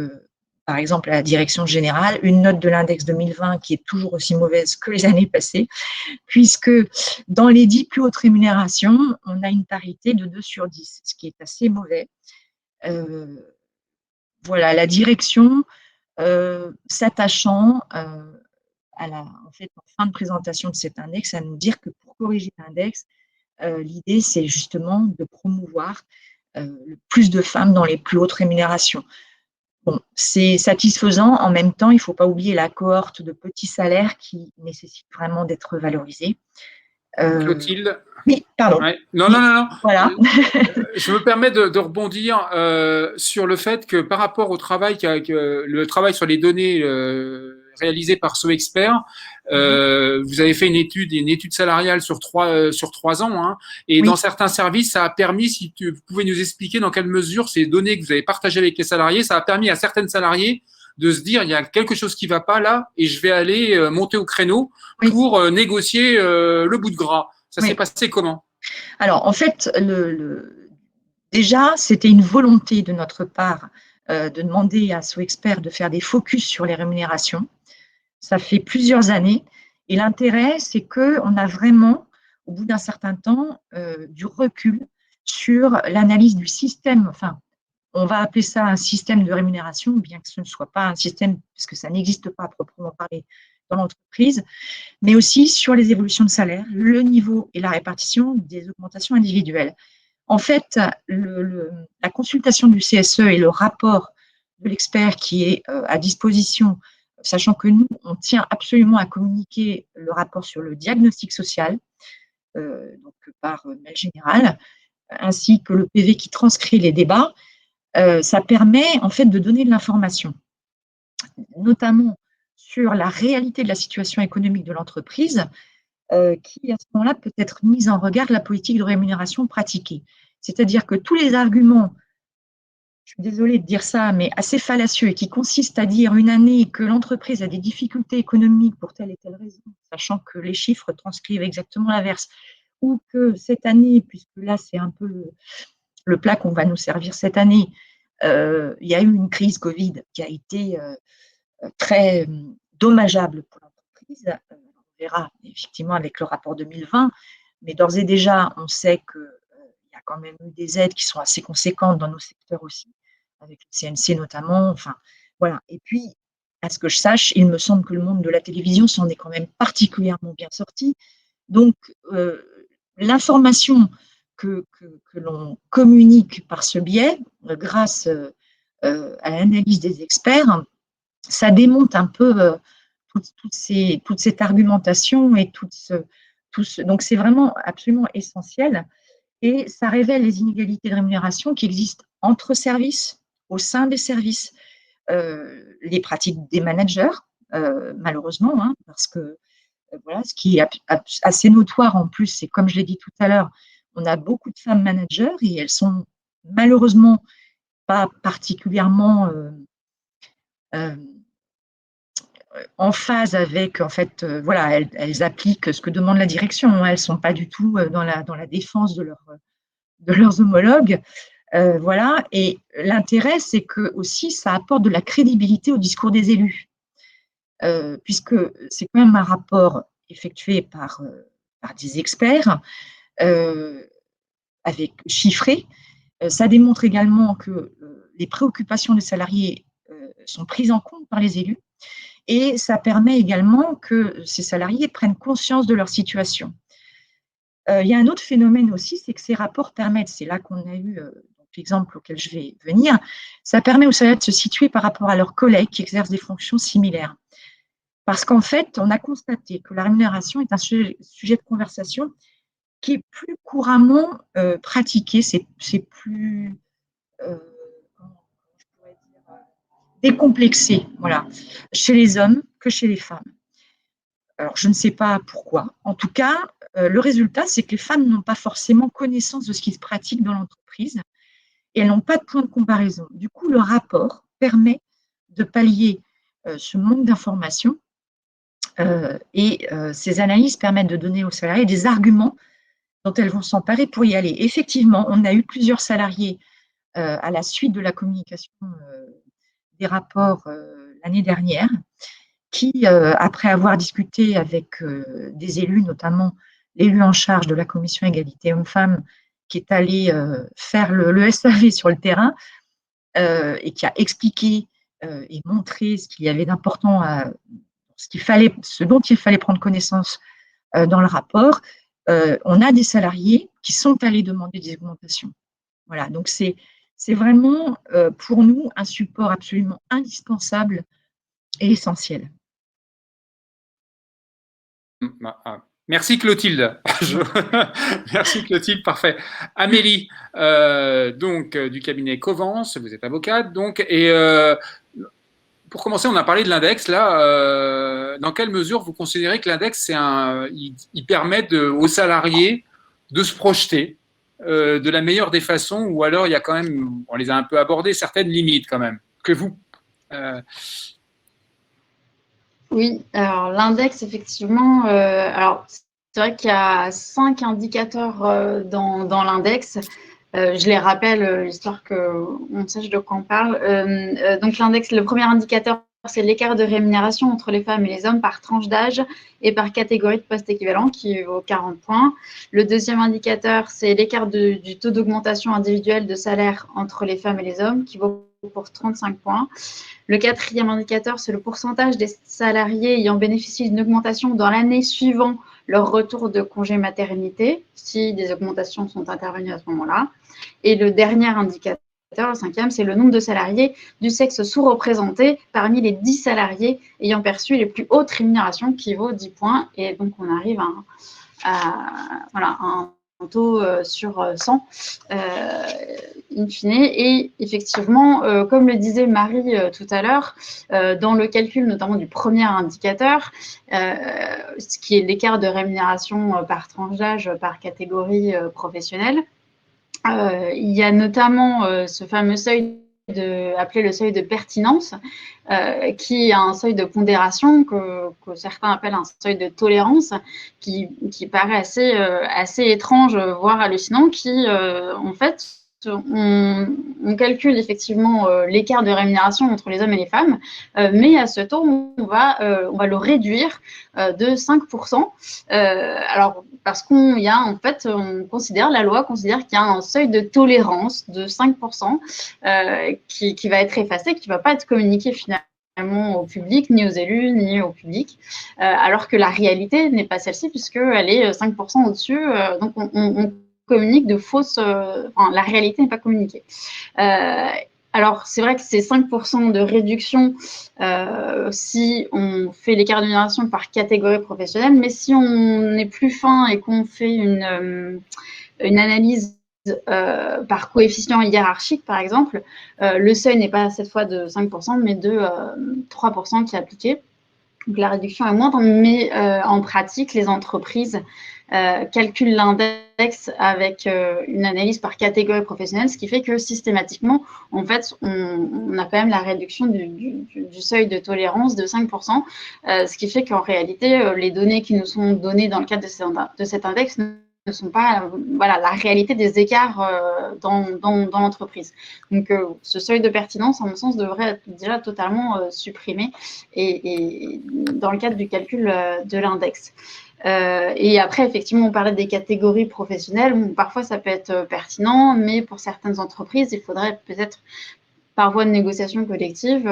Speaker 5: par exemple, à la direction générale, une note de l'index 2020 qui est toujours aussi mauvaise que les années passées, puisque dans les 10 plus hautes rémunérations, on a une parité de 2 sur 10, ce qui est assez mauvais. Voilà, la direction s'attachant en fin de présentation de cet index, à nous dire que pour corriger l'index, l'idée, c'est justement de promouvoir le plus de femmes dans les plus hautes rémunérations. Bon, c'est satisfaisant. En même temps, il ne faut pas oublier la cohorte de petits salaires qui nécessite vraiment d'être valorisée.
Speaker 1: Clotilde.
Speaker 5: Oui, pardon.
Speaker 1: Ouais. Non.
Speaker 5: Voilà.
Speaker 1: Je me permets de rebondir sur le fait que par rapport au travail, le travail sur les données réalisé par SoExpert, vous avez fait une étude salariale sur 3 ans, hein, et oui. Dans certains services, ça a permis, si vous pouvez nous expliquer dans quelle mesure ces données que vous avez partagées avec les salariés, ça a permis à certaines salariés de se dire, il y a quelque chose qui ne va pas là et je vais aller monter au créneau pour négocier le bout de gras. Ça s'est passé comment?
Speaker 5: Alors, en fait, déjà, c'était une volonté de notre part de demander à SoExpert de faire des focus sur les rémunérations. Ça fait plusieurs années. Et l'intérêt, c'est qu'on a vraiment, au bout d'un certain temps, du recul sur l'analyse du système. Enfin, on va appeler ça un système de rémunération, bien que ce ne soit pas un système, parce que ça n'existe pas à proprement parler dans l'entreprise, mais aussi sur les évolutions de salaire, le niveau et la répartition des augmentations individuelles. En fait, la consultation du CSE et le rapport de l'expert qui est à disposition, sachant que nous, on tient absolument à communiquer le rapport sur le diagnostic social, donc par mail général, ainsi que le PV qui transcrit les débats, ça permet en fait de donner de l'information, notamment sur la réalité de la situation économique de l'entreprise, qui à ce moment-là peut être mise en regard de la politique de rémunération pratiquée. C'est-à-dire que tous les arguments, je suis désolée de dire ça, mais assez fallacieux, et qui consistent à dire une année que l'entreprise a des difficultés économiques pour telle et telle raison, sachant que les chiffres transcrivent exactement l'inverse, ou que cette année, puisque là c'est un peu le plat qu'on va nous servir cette année, il y a eu une crise Covid qui a été très dommageable pour l'entreprise. On verra effectivement avec le rapport 2020, mais d'ores et déjà, on sait qu'il y a quand même eu des aides qui sont assez conséquentes dans nos secteurs aussi, avec le CNC notamment. Enfin, voilà. Et puis, à ce que je sache, il me semble que le monde de la télévision s'en est quand même particulièrement bien sorti. Donc, l'information que l'on communique par ce biais, grâce à l'analyse des experts, ça démonte un peu toute cette argumentation et donc c'est vraiment absolument essentiel, et ça révèle les inégalités de rémunération qui existent entre services, au sein des services, les pratiques des managers, malheureusement, hein, parce que voilà, ce qui est assez notoire en plus, c'est comme je l'ai dit tout à l'heure, on a beaucoup de femmes managers et elles sont malheureusement pas particulièrement en phase avec, en fait, voilà, elles appliquent ce que demande la direction, hein, elles ne sont pas du tout dans la défense de leurs homologues. Voilà, et l'intérêt, c'est que aussi, ça apporte de la crédibilité au discours des élus, puisque c'est quand même un rapport effectué par des experts, avec chiffré. Ça démontre également que les préoccupations des salariés sont prises en compte par les élus, et ça permet également que ces salariés prennent conscience de leur situation. Il y a un autre phénomène aussi, c'est que ces rapports permettent, c'est là qu'on a eu l'exemple auquel je vais venir, ça permet aux salariés de se situer par rapport à leurs collègues qui exercent des fonctions similaires. Parce qu'en fait, on a constaté que la rémunération est un sujet de conversation qui est plus couramment pratiqué, c'est plus décomplexé, voilà, chez les hommes que chez les femmes. Alors, je ne sais pas pourquoi. En tout cas, le résultat, c'est que les femmes n'ont pas forcément connaissance de ce qui se pratique dans l'entreprise et elles n'ont pas de point de comparaison. Du coup, le rapport permet de pallier ce manque d'informations et ces analyses permettent de donner aux salariés des arguments dont elles vont s'emparer pour y aller. Effectivement, on a eu plusieurs salariés à la suite de la communication des rapports l'année dernière qui, après avoir discuté avec des élus, notamment l'élu en charge de la commission égalité hommes-femmes, qui est allé faire le SAV sur le terrain et qui a expliqué et montré ce qu'il y avait d'important, ce dont il fallait prendre connaissance dans le rapport, on a des salariés qui sont allés demander des augmentations. Voilà, donc c'est vraiment pour nous un support absolument indispensable et essentiel.
Speaker 1: Merci Clotilde. Merci Clotilde, parfait. Amélie, donc du cabinet Covance, vous êtes avocate, donc, et pour commencer, on a parlé de l'index. Là, dans quelle mesure vous considérez que l'index, il permet aux salariés de se projeter de la meilleure des façons, ou alors il y a quand même, on les a un peu abordées, certaines limites quand même. Que vous
Speaker 3: Oui, alors l'index, effectivement, alors c'est vrai qu'il y a 5 indicateurs dans l'index. Je les rappelle, histoire qu'on sache de quoi on parle. Donc l'index, le premier indicateur, c'est l'écart de rémunération entre les femmes et les hommes par tranche d'âge et par catégorie de poste équivalent, qui vaut 40 points. Le deuxième indicateur, c'est l'écart du taux d'augmentation individuelle de salaire entre les femmes et les hommes, qui vaut pour 35 points. Le quatrième indicateur, c'est le pourcentage des salariés ayant bénéficié d'une augmentation dans l'année suivant leur retour de congé maternité, si des augmentations sont intervenues à ce moment-là. Et le dernier indicateur, le cinquième, c'est le nombre de salariés du sexe sous-représenté parmi les 10 salariés ayant perçu les plus hautes rémunérations, qui vaut 10 points. Et donc, on arrive à un taux sur 100, in fine. Et effectivement, comme le disait Marie tout à l'heure, dans le calcul notamment du premier indicateur, ce qui est l'écart de rémunération par tranche d'âge, par catégorie professionnelle, il y a notamment ce fameux seuil appelé le seuil de pertinence, qui est un seuil de pondération que certains appellent un seuil de tolérance, qui paraît assez étrange, voire hallucinant, qui en fait, on calcule effectivement l'écart de rémunération entre les hommes et les femmes, mais à ce taux, on va le réduire de 5%. Alors, parce la loi considère qu'il y a un seuil de tolérance de 5% qui va être effacé, qui ne va pas être communiqué finalement au public, ni aux élus, ni au public, alors que la réalité n'est pas celle-ci, puisqu'elle est 5% au-dessus. Donc, on communique de fausses... la réalité n'est pas communiquée. Alors, c'est vrai que c'est 5% de réduction si on fait l'écart de rémunération par catégorie professionnelle, mais si on est plus fin et qu'on fait une analyse par coefficient hiérarchique, par exemple, le seuil n'est pas cette fois de 5%, mais de 3% qui est appliqué. Donc, la réduction est moindre, mais en pratique, les entreprises calculent l'index avec une analyse par catégorie professionnelle, ce qui fait que systématiquement, en fait, on a quand même la réduction du seuil de tolérance de 5%, ce qui fait qu'en réalité, les données qui nous sont données dans le cadre de cet index ne sont pas la réalité des écarts dans l'entreprise. Donc, ce seuil de pertinence, en mon sens, devrait être déjà totalement supprimé et dans le cadre du calcul de l'index. Et après, effectivement, on parlait des catégories professionnelles. Bon, parfois, ça peut être pertinent, mais pour certaines entreprises, il faudrait peut-être, par voie de négociation collective,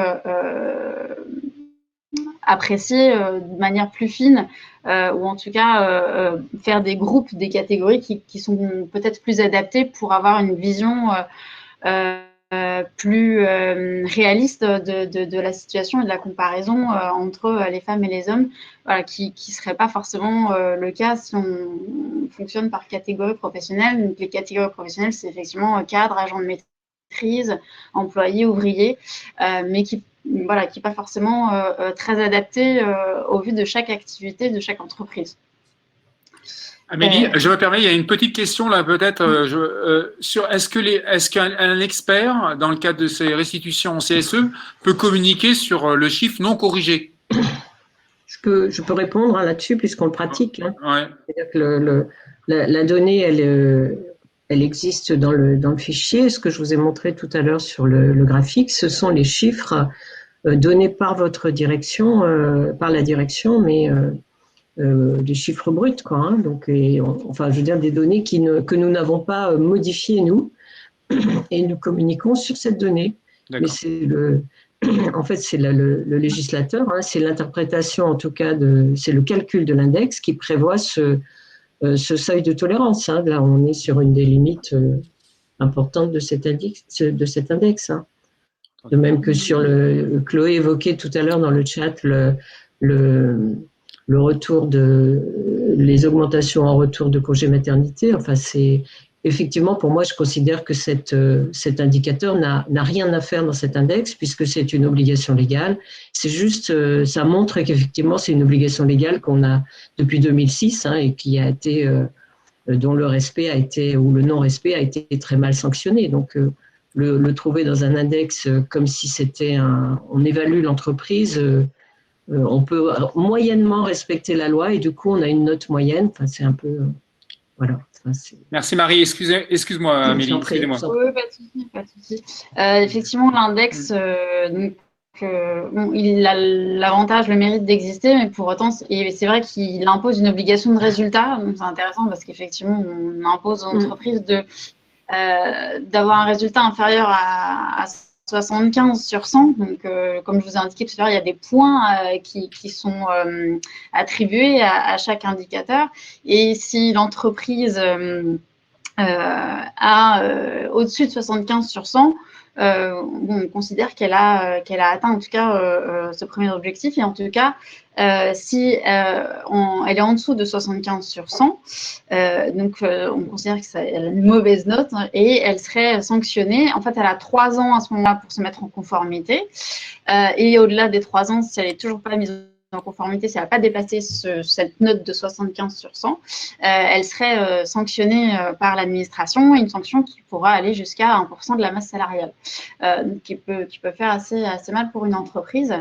Speaker 3: apprécier de manière plus fine, ou en tout cas faire des groupes, des catégories qui sont peut-être plus adaptées pour avoir une vision plus réaliste de la situation et de la comparaison entre les femmes et les hommes, qui ne serait pas forcément le cas si on fonctionne par catégorie professionnelle. Donc, les catégories professionnelles, c'est effectivement cadre, agent de maîtrise, employé, ouvrier, mais qui n'est pas forcément très adapté au vu de chaque activité, de chaque entreprise.
Speaker 1: Amélie, je me permets, il y a une petite question là peut-être sur est-ce qu'un expert, dans le cadre de ces restitutions en CSE, peut communiquer sur le chiffre non corrigé?
Speaker 2: Je peux répondre là-dessus puisqu'on le pratique. Hein.
Speaker 1: Ouais.
Speaker 2: C'est-à-dire que la donnée, elle existe dans le fichier. Ce que je vous ai montré tout à l'heure sur le graphique, ce sont les chiffres donnés par votre direction, par la direction, mais des chiffres bruts, quoi. Hein. Donc, je veux dire des données que nous n'avons pas modifiées nous, et nous communiquons sur cette donnée. Mais c'est en fait, c'est le législateur, hein, c'est l'interprétation, en tout cas, c'est le calcul de l'index qui prévoit ce seuil de tolérance. Hein. Là, on est sur une des limites importantes de cet index. Hein. De même que sur Chloé évoquait tout à l'heure dans le chat le retour les augmentations en retour de congé maternité. Enfin, c'est effectivement, pour moi, je considère que cet indicateur n'a rien à faire dans cet index puisque c'est une obligation légale. C'est juste, ça montre qu'effectivement, c'est une obligation légale qu'on a depuis 2006 hein, et qui a été, dont le respect a été, ou le non-respect a été très mal sanctionné. Donc, le trouver dans un index comme si c'était on évalue l'entreprise, on peut moyennement respecter la loi et du coup, on a une note moyenne. Enfin, c'est un peu, voilà.
Speaker 1: Merci Marie, excuse-moi Amélie, excusez-moi.
Speaker 3: Oui, pas de souci. Effectivement, l'index, il a l'avantage, le mérite d'exister, mais pour autant, c'est vrai qu'il impose une obligation de résultat. Donc c'est intéressant parce qu'effectivement, on impose aux entreprises d'avoir un résultat inférieur à 75 sur 100. Donc, comme je vous ai indiqué tout à l'heure, il y a des points qui sont attribués à chaque indicateur. Et si l'entreprise a au-dessus de 75 sur 100, on considère qu'elle a atteint en tout cas ce premier objectif. Et en tout cas, si elle est en dessous de 75 sur 100, donc on considère qu'elle a une mauvaise note et elle serait sanctionnée. En fait, elle a 3 ans à ce moment-là pour se mettre en conformité. Et au-delà des 3 ans, si elle n'est toujours pas mise en conformité, si elle n'a pas dépassé cette note de 75 sur 100, elle serait sanctionnée par l'administration, une sanction qui pourra aller jusqu'à 1% de la masse salariale, donc qui peut faire assez mal pour une entreprise.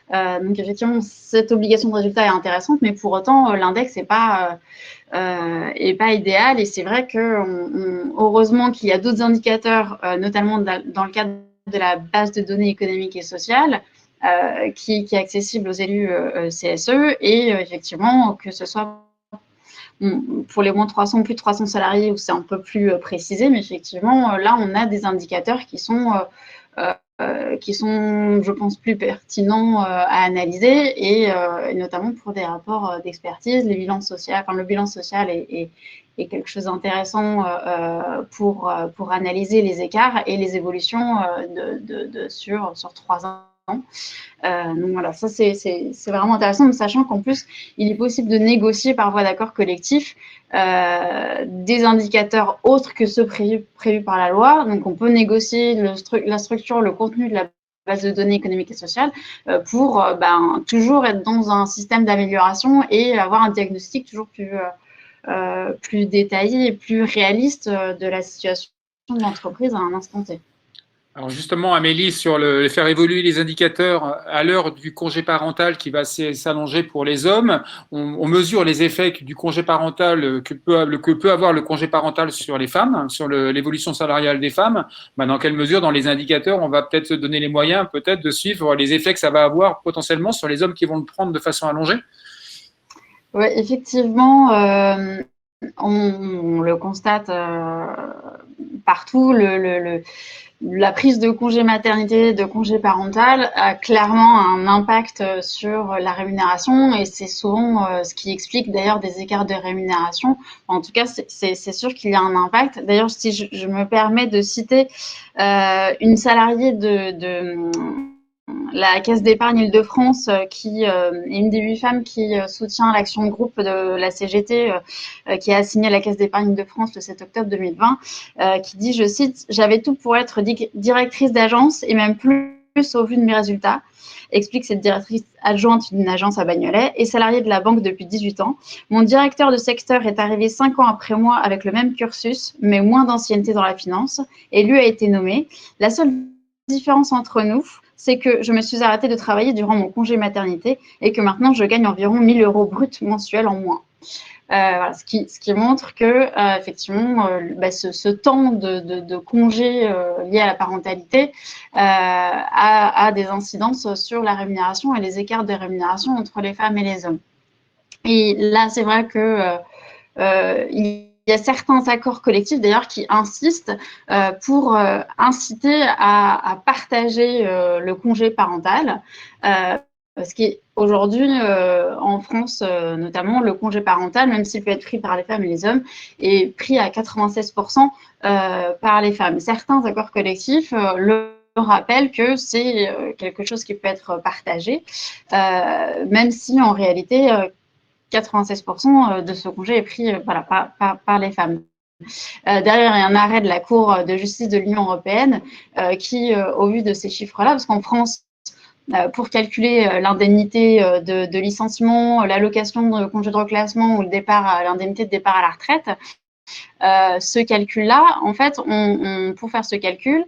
Speaker 3: Donc effectivement, cette obligation de résultat est intéressante, mais pour autant, l'index n'est pas idéal. Et c'est vrai que heureusement qu'il y a d'autres indicateurs, notamment dans le cadre de la base de données économiques et sociales, qui est accessible aux élus CSE, et effectivement que ce soit pour les moins de 300, plus de 300 salariés, où c'est un peu plus précisé, mais effectivement là on a des indicateurs qui sont, je pense, plus pertinents à analyser, et notamment pour des rapports d'expertise. Le bilan social est quelque chose d'intéressant pour analyser les écarts et les évolutions sur 3 ans. Donc voilà, ça c'est vraiment intéressant, sachant qu'en plus, il est possible de négocier par voie d'accord collectif des indicateurs autres que ceux prévus par la loi. Donc on peut négocier la structure, le contenu de la base de données économiques et sociales pour toujours être dans un système d'amélioration et avoir un diagnostic toujours plus détaillé et plus réaliste de la situation de l'entreprise à un instant T.
Speaker 1: Alors justement, Amélie, sur le faire évoluer les indicateurs à l'heure du congé parental qui va s'allonger pour les hommes, on mesure les effets du congé parental que peut avoir le congé parental sur les femmes, sur l'évolution salariale des femmes. Dans quelle mesure, dans les indicateurs, on va peut-être se donner les moyens peut-être de suivre les effets que ça va avoir potentiellement sur les hommes qui vont le prendre de façon allongée?
Speaker 3: Oui, effectivement, on le constate partout. La prise de congé maternité, de congé parental a clairement un impact sur la rémunération, et c'est souvent ce qui explique d'ailleurs des écarts de rémunération. En tout cas, c'est sûr qu'il y a un impact. D'ailleurs, si je me permets de citer une salariée de la Caisse d'épargne Île-de-France, qui est une des 8 femmes qui soutient l'action de groupe de la CGT, qui a signé la Caisse d'épargne Île-de-France le 7 octobre 2020, qui dit, je cite, « J'avais tout pour être directrice d'agence et même plus au vu de mes résultats », explique cette directrice adjointe d'une agence à Bagnolet et salariée de la banque depuis 18 ans. « Mon directeur de secteur est arrivé 5 ans après moi avec le même cursus, mais moins d'ancienneté dans la finance, et lui a été nommé. La seule différence entre nous, c'est que je me suis arrêtée de travailler durant mon congé maternité et que maintenant je gagne environ 1 000 € bruts mensuels en moins. » Voilà, ce qui montre que effectivement ce temps de congé lié à la parentalité a des incidences sur la rémunération et les écarts de rémunération entre les femmes et les hommes. Et là, c'est vrai que il y a certains accords collectifs d'ailleurs qui insistent pour inciter à partager le congé parental. Parce qu'aujourd'hui, en France notamment, le congé parental, même s'il peut être pris par les femmes et les hommes, est pris à 96% par les femmes. Certains accords collectifs le rappellent que c'est quelque chose qui peut être partagé, même si en réalité 96% de ce congé est pris par les femmes. Derrière, il y a un arrêt de la Cour de justice de l'Union européenne qui, au vu de ces chiffres-là, parce qu'en France, pour calculer l'indemnité de licenciement, l'allocation de congé de reclassement ou l'indemnité de départ à la retraite, ce calcul-là, en fait, pour faire ce calcul,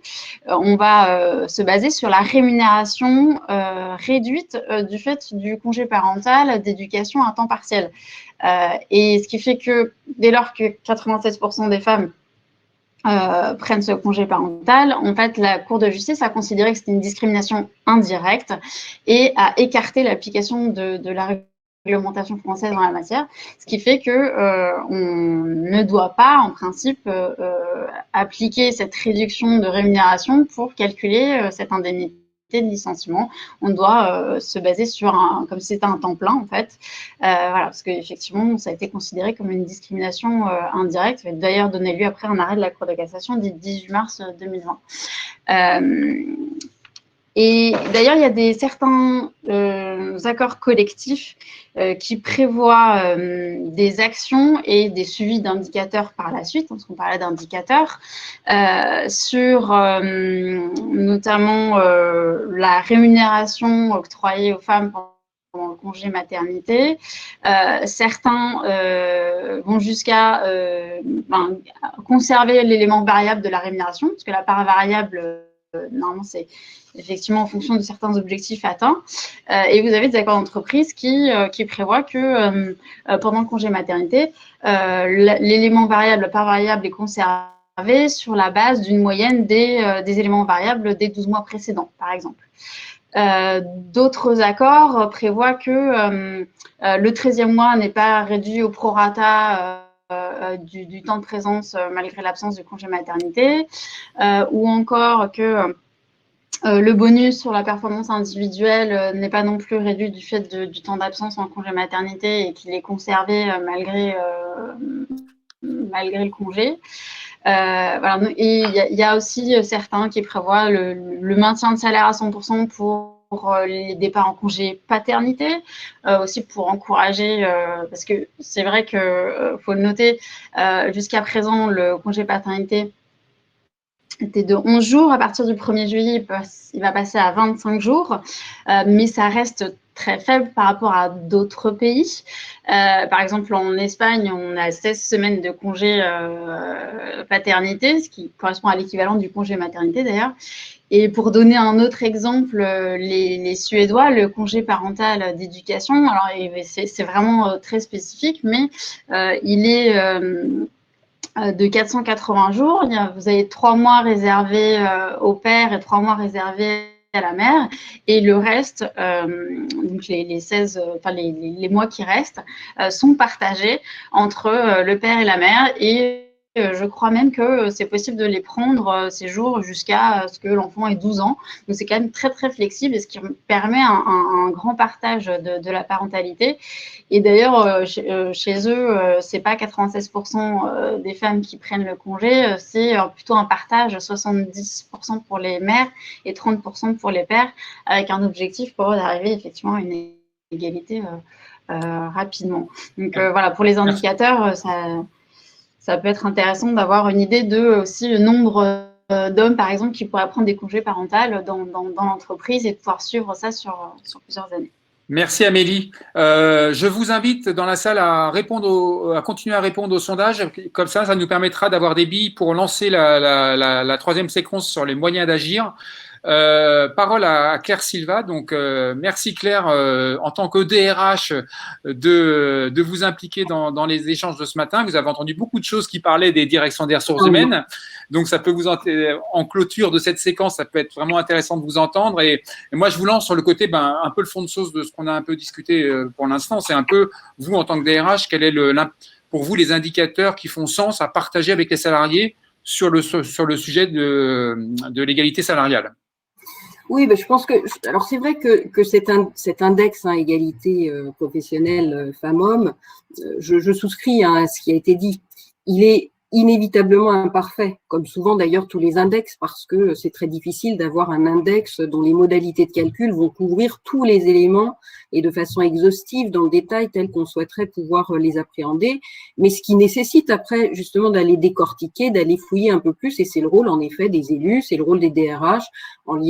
Speaker 3: on va se baser sur la rémunération réduite du fait du congé parental d'éducation à temps partiel. Et ce qui fait que dès lors que 96% des femmes prennent ce congé parental, en fait, la Cour de justice a considéré que c'était une discrimination indirecte et a écarté l'application de la réglementation française en la matière, ce qui fait que on ne doit pas, en principe, appliquer cette réduction de rémunération pour calculer cette indemnité de licenciement. On doit se baser sur comme si c'était un temps plein, en fait. Voilà, parce qu'effectivement, ça a été considéré comme une discrimination indirecte. Ça a d'ailleurs donné lieu après un arrêt de la Cour de cassation du 18 mars 2020. Et d'ailleurs, il y a certains accords collectifs qui prévoient des actions et des suivis d'indicateurs par la suite, parce qu'on parlait d'indicateurs, sur notamment la rémunération octroyée aux femmes pendant le congé maternité. Certains vont jusqu'à conserver l'élément variable de la rémunération, parce que la part variable, normalement, c'est effectivement en fonction de certains objectifs atteints. Et vous avez des accords d'entreprise qui prévoient que pendant le congé maternité, l'élément variable, la part variable est conservé sur la base d'une moyenne des éléments variables des 12 mois précédents, par exemple. D'autres accords prévoient que le 13e mois n'est pas réduit au prorata du temps de présence malgré l'absence de congé maternité, ou encore que le bonus sur la performance individuelle n'est pas non plus réduit du fait du temps d'absence en congé maternité et qu'il est conservé malgré le congé. Voilà. Et il y a aussi certains qui prévoient le maintien de salaire à 100% pour les départs en congé paternité, aussi pour encourager, parce que c'est vrai que faut le noter, jusqu'à présent, le congé paternité était de 11 jours. À partir du 1er juillet, il va passer à 25 jours, mais ça reste très faible par rapport à d'autres pays. Par exemple, en Espagne, on a 16 semaines de congé paternité, ce qui correspond à l'équivalent du congé maternité d'ailleurs. Et pour donner un autre exemple, les Suédois, le congé parental d'éducation, alors c'est vraiment très spécifique, mais il est de 480 jours. Vous avez 3 mois réservés au père et 3 mois réservés à la mère, et le reste, donc les mois qui restent, sont partagés entre le père et la mère, et je crois même que c'est possible de les prendre ces jours jusqu'à ce que l'enfant ait 12 ans. Donc, c'est quand même très, très flexible, et ce qui permet un grand partage de la parentalité. Et d'ailleurs, chez eux, c'est pas 96% des femmes qui prennent le congé, c'est plutôt un partage 70% pour les mères et 30% pour les pères, avec un objectif pour eux d'arriver effectivement à une égalité rapidement. Donc, voilà, pour les indicateurs, ça peut être intéressant d'avoir une idée de aussi le nombre d'hommes, par exemple, qui pourraient prendre des congés parentaux dans l'entreprise et pouvoir suivre ça sur plusieurs années.
Speaker 1: Merci Amélie. Je vous invite dans la salle à continuer à répondre au sondage. Comme ça nous permettra d'avoir des billes pour lancer la troisième séquence sur les moyens d'agir. Parole à Claire Silva. Donc, merci Claire, en tant que DRH, de vous impliquer dans les échanges de ce matin. Vous avez entendu beaucoup de choses qui parlaient des directions des ressources humaines. Donc, ça peut en clôture de cette séquence, ça peut être vraiment intéressant de vous entendre. Et moi, je vous lance sur le côté, un peu le fond de sauce de ce qu'on a un peu discuté pour l'instant. C'est un peu, vous, en tant que DRH, quel est pour vous les indicateurs qui font sens à partager avec les salariés sur le sujet de l'égalité salariale?
Speaker 6: Oui, je pense que, alors c'est vrai que cet index égalité professionnelle femmes-hommes, je souscris à ce qui a été dit. Il est inévitablement imparfait, comme souvent d'ailleurs tous les index, parce que c'est très difficile d'avoir un index dont les modalités de calcul vont couvrir tous les éléments et de façon exhaustive dans le détail tel qu'on souhaiterait pouvoir les appréhender, mais ce qui nécessite après justement d'aller décortiquer, d'aller fouiller un peu plus, et c'est le rôle en effet des élus, c'est le rôle des DRH en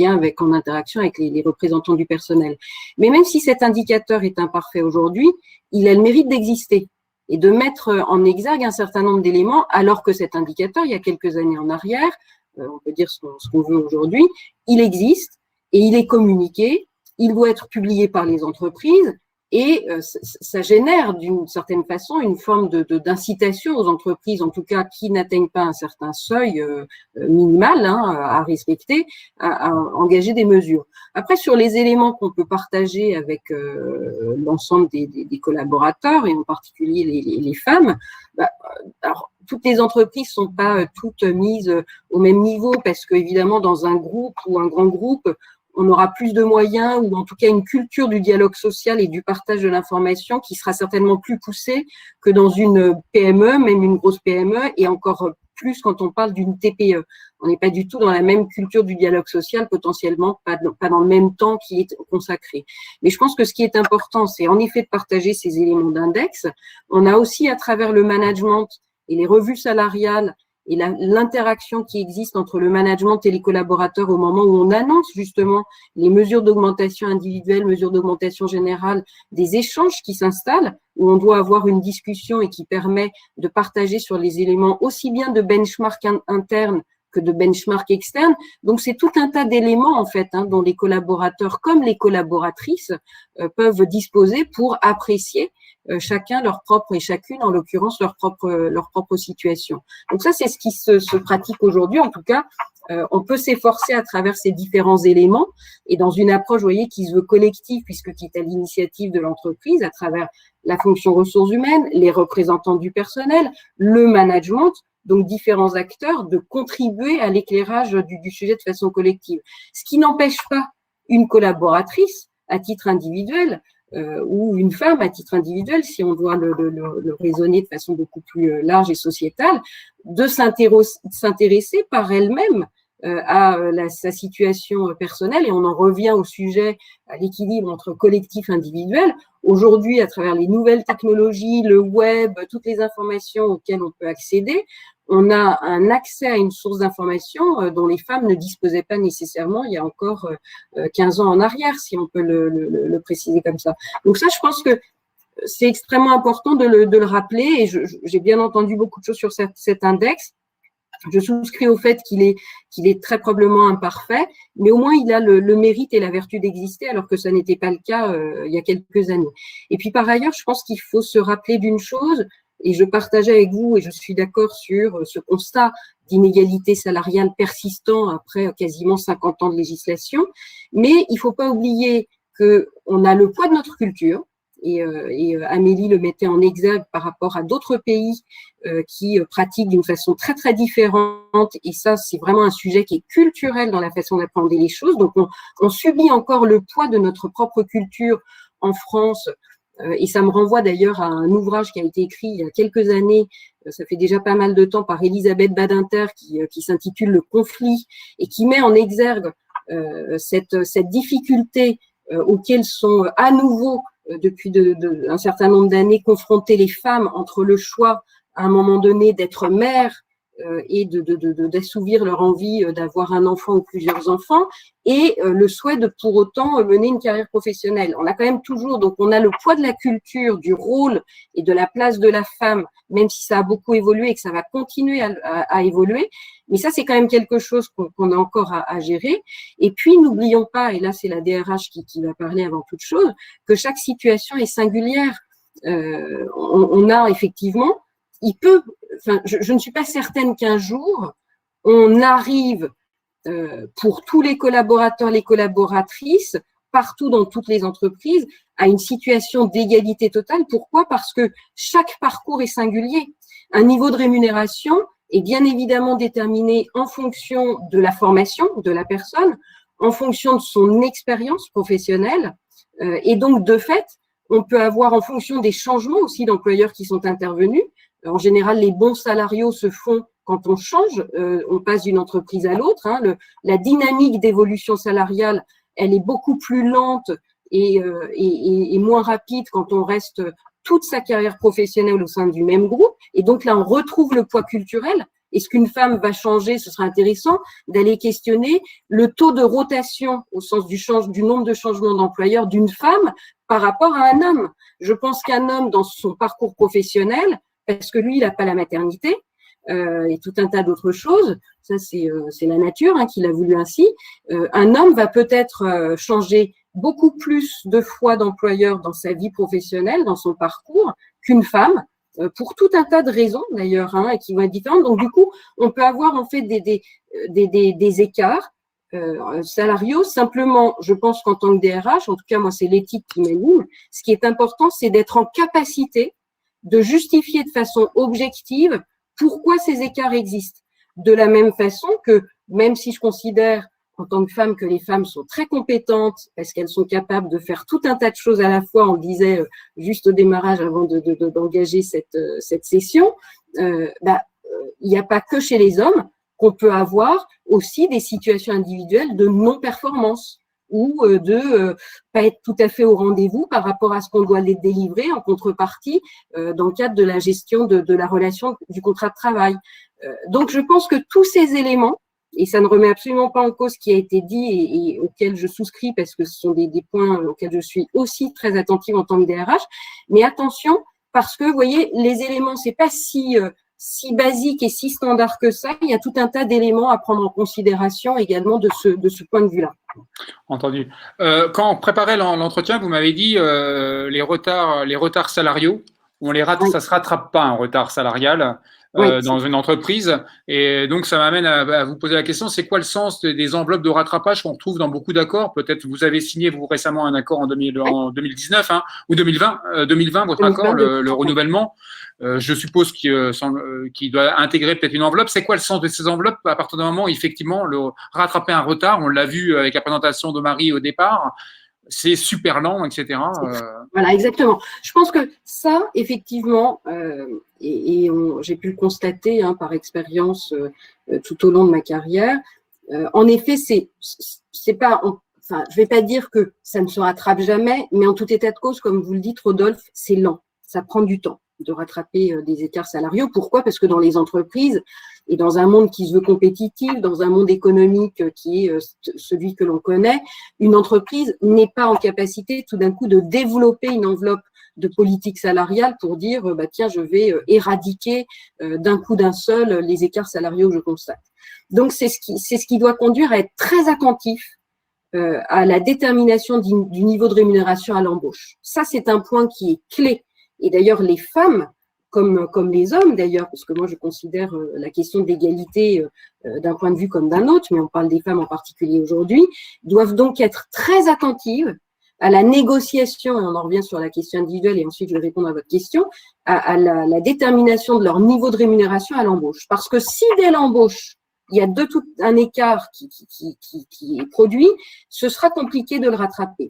Speaker 6: interaction avec les représentants du personnel. Mais même si cet indicateur est imparfait aujourd'hui, il a le mérite d'exister et de mettre en exergue un certain nombre d'éléments, alors que cet indicateur, il y a quelques années en arrière, on peut dire ce qu'on veut aujourd'hui, il existe et il est communiqué, il doit être publié par les entreprises, Et ça génère d'une certaine façon une forme d'incitation aux entreprises, en tout cas qui n'atteignent pas un certain seuil minimal à respecter, à engager des mesures. Après, sur les éléments qu'on peut partager avec l'ensemble des collaborateurs, et en particulier les femmes, alors, toutes les entreprises sont pas toutes mises au même niveau, parce que évidemment, dans un groupe ou un grand groupe, on aura plus de moyens, ou en tout cas une culture du dialogue social et du partage de l'information qui sera certainement plus poussée que dans une PME, même une grosse PME, et encore plus quand on parle d'une TPE. On n'est pas du tout dans la même culture du dialogue social, potentiellement pas dans le même temps qui est consacré. Mais je pense que ce qui est important, c'est en effet de partager ces éléments d'index. On a aussi, à travers le management et les revues salariales, et l'interaction qui existe entre le management et les collaborateurs au moment où on annonce justement les mesures d'augmentation individuelle, mesures d'augmentation générale, des échanges qui s'installent, où on doit avoir une discussion et qui permet de partager sur les éléments aussi bien de benchmark interne que de benchmark externe. Donc, c'est tout un tas d'éléments, en fait, dont les collaborateurs comme les collaboratrices peuvent disposer pour apprécier chacun leur propre, et chacune, en l'occurrence, leur propre situation. Donc ça, c'est ce qui se pratique aujourd'hui. En tout cas, on peut s'efforcer à travers ces différents éléments et dans une approche, vous voyez, qui se veut collective, puisque qui est à l'initiative de l'entreprise, à travers la fonction ressources humaines, les représentants du personnel, le management, donc différents acteurs, de contribuer à l'éclairage du sujet de façon collective. Ce qui n'empêche pas une collaboratrice à titre individuel ou une femme à titre individuel, si on doit le raisonner de façon beaucoup plus large et sociétale, de s'intéresser par elle-même à sa situation personnelle. Et on en revient au sujet, à l'équilibre entre collectif et individuel. Aujourd'hui, à travers les nouvelles technologies, le web, toutes les informations auxquelles on peut accéder, on a un accès à une source d'information dont les femmes ne disposaient pas nécessairement il y a encore 15 ans en arrière, si on peut le préciser comme ça. Donc ça, je pense que c'est extrêmement important de le rappeler, et j'ai bien entendu beaucoup de choses sur cet index. Je souscris au fait qu'il est très probablement imparfait, mais au moins il a le mérite et la vertu d'exister, alors que ça n'était pas le cas il y a quelques années. Et puis par ailleurs, je pense qu'il faut se rappeler d'une chose, et je partage avec vous, et je suis d'accord sur ce constat d'inégalité salariale persistant après quasiment 50 ans de législation, mais il ne faut pas oublier qu'on a le poids de notre culture, et Amélie le mettait en exergue par rapport à d'autres pays qui pratiquent d'une façon très très différente, et ça c'est vraiment un sujet qui est culturel dans la façon d'appréhender les choses. Donc on subit encore le poids de notre propre culture en France, et ça me renvoie d'ailleurs à un ouvrage qui a été écrit il y a quelques années, ça fait déjà pas mal de temps, par Elisabeth Badinter, qui s'intitule Le conflit, et qui met en exergue cette difficulté auxquelles sont à nouveau depuis un certain nombre d'années confronter les femmes entre le choix à un moment donné d'être mère et d'assouvir leur envie d'avoir un enfant ou plusieurs enfants, et le souhait de pour autant mener une carrière professionnelle. On a quand même toujours, donc on a le poids de la culture, du rôle et de la place de la femme, même si ça a beaucoup évolué et que ça va continuer à évoluer, mais ça c'est quand même quelque chose qu'on a encore à gérer. Et puis n'oublions pas, et là c'est la DRH qui va parler avant toute chose, que chaque situation est singulière. On a effectivement, je ne suis pas certaine qu'un jour, on arrive pour tous les collaborateurs, les collaboratrices, partout dans toutes les entreprises, à une situation d'égalité totale. Pourquoi ? Parce que chaque parcours est singulier. Un niveau de rémunération est bien évidemment déterminé en fonction de la formation de la personne, en fonction de son expérience professionnelle, et donc de fait, on peut avoir en fonction des changements aussi d'employeurs qui sont intervenus. En général, les bons salariaux se font quand on change, on passe d'une entreprise à l'autre. La dynamique d'évolution salariale, elle est beaucoup plus lente et moins rapide quand on reste toute sa carrière professionnelle au sein du même groupe. Et donc là, on retrouve le poids culturel. Est-ce qu'une femme va changer? Ce sera intéressant d'aller questionner le taux de rotation au sens du nombre de changements d'employeur d'une femme par rapport à un homme. Je pense qu'un homme, dans son parcours professionnel, parce que lui, il n'a pas la maternité et tout un tas d'autres choses, ça c'est la nature qui l'a voulu ainsi, un homme va peut-être changer beaucoup plus de fois d'employeur dans sa vie professionnelle, dans son parcours, qu'une femme, pour tout un tas de raisons d'ailleurs, et qui vont être différentes. Donc du coup, on peut avoir en fait des écarts salariaux. Simplement, je pense qu'en tant que DRH, en tout cas moi c'est l'éthique qui m'anime, ce qui est important, c'est d'être en capacité de justifier de façon objective pourquoi ces écarts existent. De la même façon que, même si je considère en tant que femme que les femmes sont très compétentes parce qu'elles sont capables de faire tout un tas de choses à la fois, on le disait juste au démarrage avant d'engager cette session, il n'y a pas que chez les hommes qu'on peut avoir aussi des situations individuelles de non-performance ou de pas être tout à fait au rendez-vous par rapport à ce qu'on doit les délivrer en contrepartie dans le cadre de la gestion de la relation du contrat de travail. Donc, je pense que tous ces éléments, et ça ne remet absolument pas en cause ce qui a été dit et auquel je souscris parce que ce sont des points auxquels je suis aussi très attentive en tant que DRH, mais attention parce que, vous voyez, les éléments, c'est pas si basique et si standard que ça, il y a tout un tas d'éléments à prendre en considération également de ce point de vue-là.
Speaker 1: Entendu. Quand on préparait l'entretien, vous m'avez dit les retards salariaux, ça se rattrape pas un retard salarial dans une entreprise. Et donc, ça m'amène à vous poser la question, c'est quoi le sens des enveloppes de rattrapage qu'on retrouve dans beaucoup d'accords? Peut-être vous avez signé, vous, récemment un accord en 2019 ou 2020, votre accord, le renouvellement. Je suppose qu'il doit intégrer peut-être une enveloppe. C'est quoi le sens de ces enveloppes à partir d'un moment, effectivement, rattraper un retard, on l'a vu avec la présentation de Marie au départ, c'est super lent, etc.
Speaker 6: Voilà, exactement. Je pense que ça, effectivement, j'ai pu le constater par expérience tout au long de ma carrière, en effet, c'est pas… Enfin, je ne vais pas dire que ça ne se rattrape jamais, mais en tout état de cause, comme vous le dites, Rodolphe, c'est lent. Ça prend du temps de rattraper des écarts salariaux. Pourquoi? Parce que dans les entreprises et dans un monde qui se veut compétitif, dans un monde économique qui est celui que l'on connaît, une entreprise n'est pas en capacité tout d'un coup de développer une enveloppe de politique salariale pour dire tiens, je vais éradiquer d'un coup d'un seul les écarts salariaux que je constate. Donc c'est ce qui doit conduire à être très attentif à la détermination du niveau de rémunération à l'embauche. Ça, c'est un point qui est clé. Et d'ailleurs, les femmes, comme les hommes d'ailleurs, parce que moi je considère la question de l'égalité d'un point de vue comme d'un autre, mais on parle des femmes en particulier aujourd'hui, doivent donc être très attentives à la négociation, et on en revient sur la question individuelle et ensuite je vais répondre à votre question, à la détermination de leur niveau de rémunération à l'embauche. Parce que si dès l'embauche, il y a tout un écart qui est produit, ce sera compliqué de le rattraper.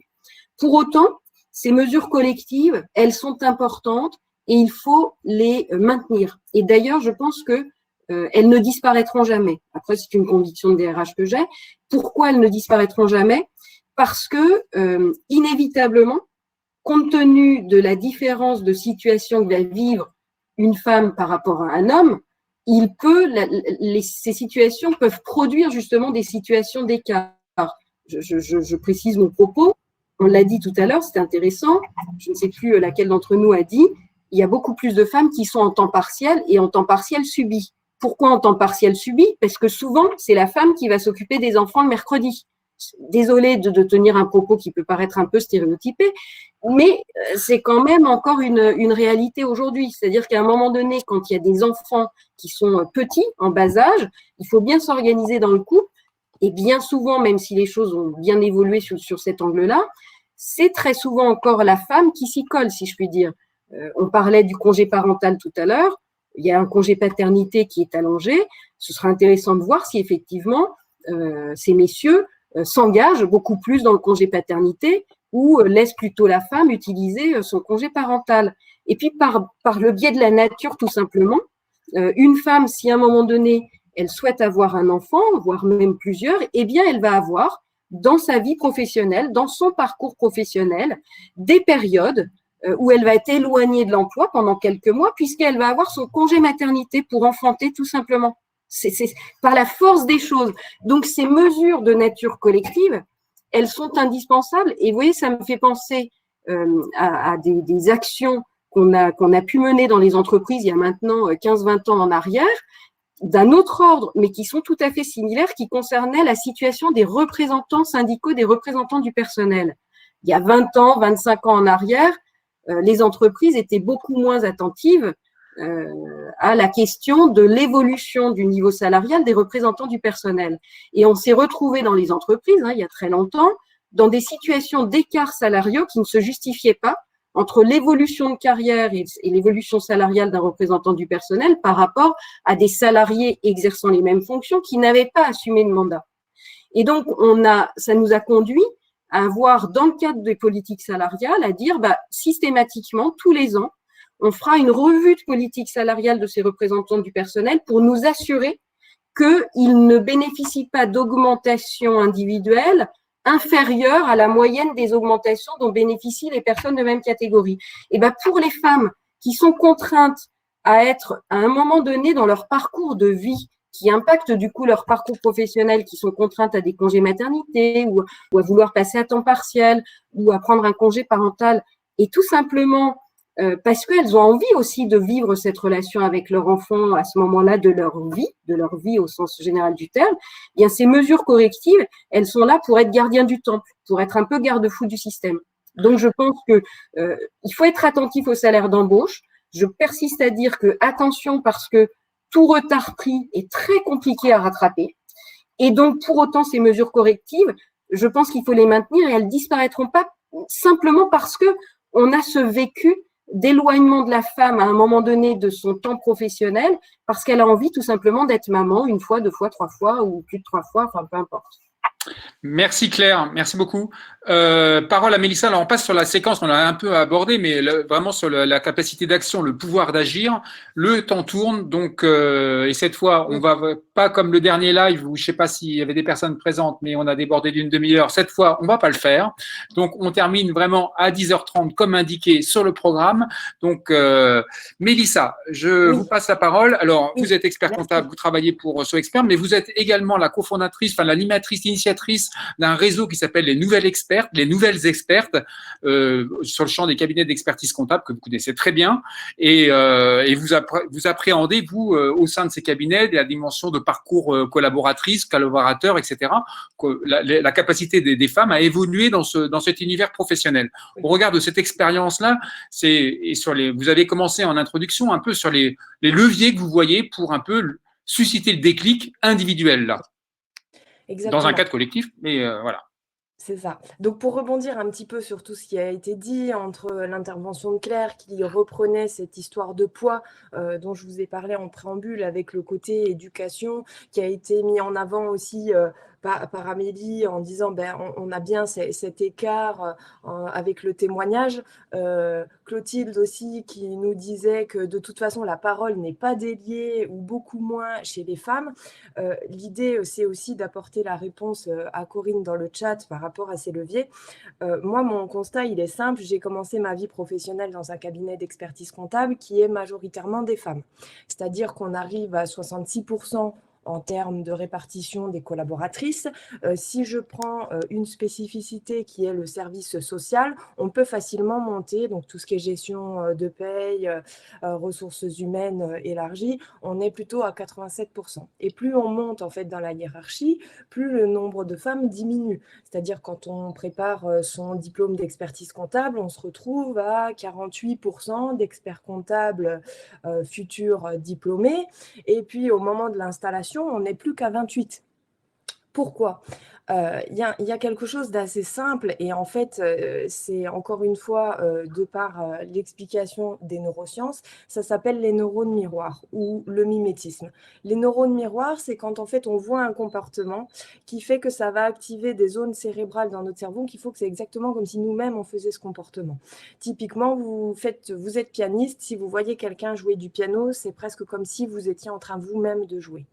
Speaker 6: Pour autant, ces mesures collectives, elles sont importantes et il faut les maintenir. Et d'ailleurs, je pense que elles ne disparaîtront jamais. Après, c'est une conviction de DRH que j'ai. Pourquoi elles ne disparaîtront jamais? Parce que, inévitablement, compte tenu de la différence de situation que va vivre une femme par rapport à un homme, ces situations peuvent produire justement des situations d'écart. Je précise mon propos. On l'a dit tout à l'heure, c'était intéressant. Je ne sais plus laquelle d'entre nous a dit. Il y a beaucoup plus de femmes qui sont en temps partiel et en temps partiel subi. Pourquoi en temps partiel subi? Parce que souvent, c'est la femme qui va s'occuper des enfants le mercredi. Désolée de tenir un propos qui peut paraître un peu stéréotypé, mais c'est quand même encore une réalité aujourd'hui. C'est-à-dire qu'à un moment donné, quand il y a des enfants qui sont petits, en bas âge, il faut bien s'organiser dans le couple. Et bien souvent, même si les choses ont bien évolué sur cet angle-là, c'est très souvent encore la femme qui s'y colle, si je puis dire. On parlait du congé parental tout à l'heure. Il y a un congé paternité qui est allongé. Ce sera intéressant de voir si effectivement ces messieurs s'engagent beaucoup plus dans le congé paternité ou laissent plutôt la femme utiliser son congé parental. Et puis, par le biais de la nature, tout simplement, une femme, si à un moment donné, elle souhaite avoir un enfant, voire même plusieurs, eh bien, elle va avoir dans sa vie professionnelle, dans son parcours professionnel, des périodes où elle va être éloignée de l'emploi pendant quelques mois, puisqu'elle va avoir son congé maternité pour enfanter tout simplement. C'est par la force des choses. Donc, ces mesures de nature collective, elles sont indispensables. Et vous voyez, ça me fait penser à des actions qu'on a pu mener dans les entreprises il y a maintenant 15-20 ans en arrière, d'un autre ordre, mais qui sont tout à fait similaires, qui concernaient la situation des représentants syndicaux, des représentants du personnel. il y a 20 ans, 25 ans en arrière, les entreprises étaient beaucoup moins attentives à la question de l'évolution du niveau salarial des représentants du personnel. Et on s'est retrouvé dans les entreprises, il y a très longtemps, dans des situations d'écarts salariaux qui ne se justifiaient pas entre l'évolution de carrière et l'évolution salariale d'un représentant du personnel par rapport à des salariés exerçant les mêmes fonctions qui n'avaient pas assumé le mandat. Et donc, ça nous a conduit à avoir, dans le cadre des politiques salariales, à dire systématiquement, tous les ans, on fera une revue de politique salariale de ces représentants du personnel pour nous assurer qu'ils ne bénéficient pas d'augmentations individuelles inférieures à la moyenne des augmentations dont bénéficient les personnes de même catégorie. Et pour les femmes qui sont contraintes à être, à un moment donné dans leur parcours de vie, qui impactent du coup leur parcours professionnel, qui sont contraintes à des congés maternité ou à vouloir passer à temps partiel ou à prendre un congé parental, et tout simplement parce qu'elles ont envie aussi de vivre cette relation avec leur enfant à ce moment-là de leur vie au sens général du terme, bien ces mesures correctives, elles sont là pour être gardiens du temple, pour être un peu garde-fous du système. Donc je pense que il faut être attentif au salaire d'embauche. Je persiste à dire que attention parce que tout retard pris est très compliqué à rattraper. Et donc, pour autant, ces mesures correctives, je pense qu'il faut les maintenir et elles disparaîtront pas simplement parce que on a ce vécu d'éloignement de la femme à un moment donné de son temps professionnel parce qu'elle a envie tout simplement d'être maman 1 fois, 2 fois, 3 fois ou plus de 3 fois, enfin peu importe.
Speaker 1: Merci Claire, merci beaucoup. Parole à Mélissa. Alors on passe sur la séquence, on l'a un peu abordé, mais vraiment sur la capacité d'action, le pouvoir d'agir. Le temps tourne, donc et cette fois on va pas comme le dernier live où je sais pas s'il y avait des personnes présentes, mais on a débordé d'une demi-heure. Cette fois on va pas le faire. Donc on termine vraiment à 10h30 comme indiqué sur le programme. Donc Mélissa, je vous passe la parole. Alors vous êtes expert comptable, vous travaillez pour SoExpert, mais vous êtes également la cofondatrice, enfin l'animatrice initiatrice d'un réseau qui s'appelle les nouvelles expertes sur le champ des cabinets d'expertise comptable que vous connaissez très bien et vous appréhendez vous au sein de ces cabinets la dimension de parcours collaborateurs, etc. La capacité des femmes à évoluer dans cet univers professionnel. Au regard de cette expérience-là, vous avez commencé en introduction un peu sur les leviers que vous voyez pour un peu susciter le déclic individuel là.
Speaker 4: Exactement.
Speaker 1: Dans un cadre collectif, mais voilà.
Speaker 4: C'est ça. Donc, pour rebondir un petit peu sur tout ce qui a été dit entre l'intervention de Claire qui reprenait cette histoire de poids dont je vous ai parlé en préambule avec le côté éducation qui a été mis en avant aussi par Amélie en disant on a bien cet écart avec le témoignage. Clotilde aussi qui nous disait que de toute façon la parole n'est pas déliée ou beaucoup moins chez les femmes. L'idée c'est aussi d'apporter la réponse à Corinne dans le chat par rapport à ces leviers. Moi mon constat il est simple, j'ai commencé ma vie professionnelle dans un cabinet d'expertise comptable qui est majoritairement des femmes. C'est-à-dire qu'on arrive à 66% en termes de répartition des collaboratrices. Si je prends une spécificité qui est le service social, on peut facilement monter, donc tout ce qui est gestion de paye, ressources humaines élargies, on est plutôt à 87%. Et plus on monte en fait dans la hiérarchie, plus le nombre de femmes diminue. C'est-à-dire quand on prépare son diplôme d'expertise comptable, on se retrouve à 48% d'experts comptables futurs diplômés. Et puis au moment de l'installation, on n'est plus qu'à 28. Pourquoi ? Il y a quelque chose d'assez simple et en fait, c'est encore une fois, de par l'explication des neurosciences, ça s'appelle les neurones miroirs ou le mimétisme. Les neurones miroirs, c'est quand en fait on voit un comportement qui fait que ça va activer des zones cérébrales dans notre cerveau qu'il faut que c'est exactement comme si nous-mêmes on faisait ce comportement. Typiquement, vous êtes pianiste, si vous voyez quelqu'un jouer du piano, c'est presque comme si vous étiez en train vous-même de jouer.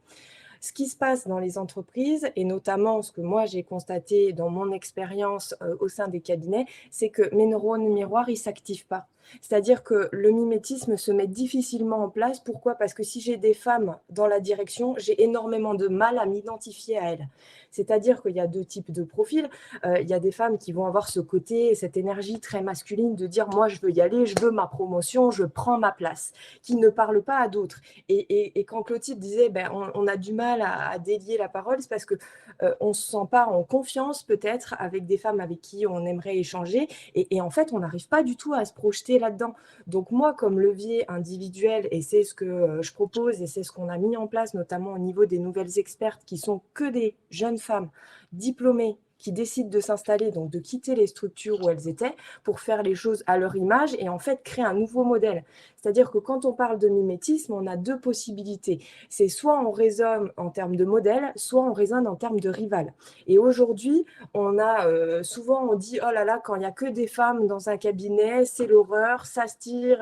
Speaker 4: Ce qui se passe dans les entreprises, et notamment ce que moi j'ai constaté dans mon expérience au sein des cabinets, c'est que mes neurones miroirs, ils ne s'activent pas. C'est-à-dire que le mimétisme se met difficilement en place. Pourquoi? Parce que si j'ai des femmes dans la direction, j'ai énormément de mal à m'identifier à elles. C'est-à-dire qu'il y a deux types de profils. Il y a des femmes qui vont avoir ce côté, cette énergie très masculine de dire « moi, je veux y aller, je veux ma promotion, je prends ma place », qui ne parlent pas à d'autres. Et quand Clotilde disait on a du mal à délier la parole, c'est parce qu'on ne se sent pas en confiance peut-être avec des femmes avec qui on aimerait échanger. Et en fait, on n'arrive pas du tout à se projeter là-dedans. Donc moi, comme levier individuel, et c'est ce que je propose et c'est ce qu'on a mis en place, notamment au niveau des nouvelles expertes qui sont que des jeunes femmes diplômées qui décident de s'installer, donc de quitter les structures où elles étaient pour faire les choses à leur image et en fait créer un nouveau modèle. C'est-à-dire que quand on parle de mimétisme, on a deux possibilités. C'est soit on raisonne en termes de modèle, soit on raisonne en termes de rival. Et aujourd'hui, on a souvent on dit « oh là là, quand il n'y a que des femmes dans un cabinet, c'est l'horreur, ça se tire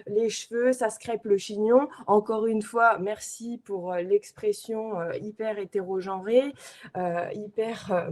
Speaker 4: les cheveux, ça se crêpe le chignon ». Encore une fois, merci pour l'expression hyper hétérogenrée, hyper...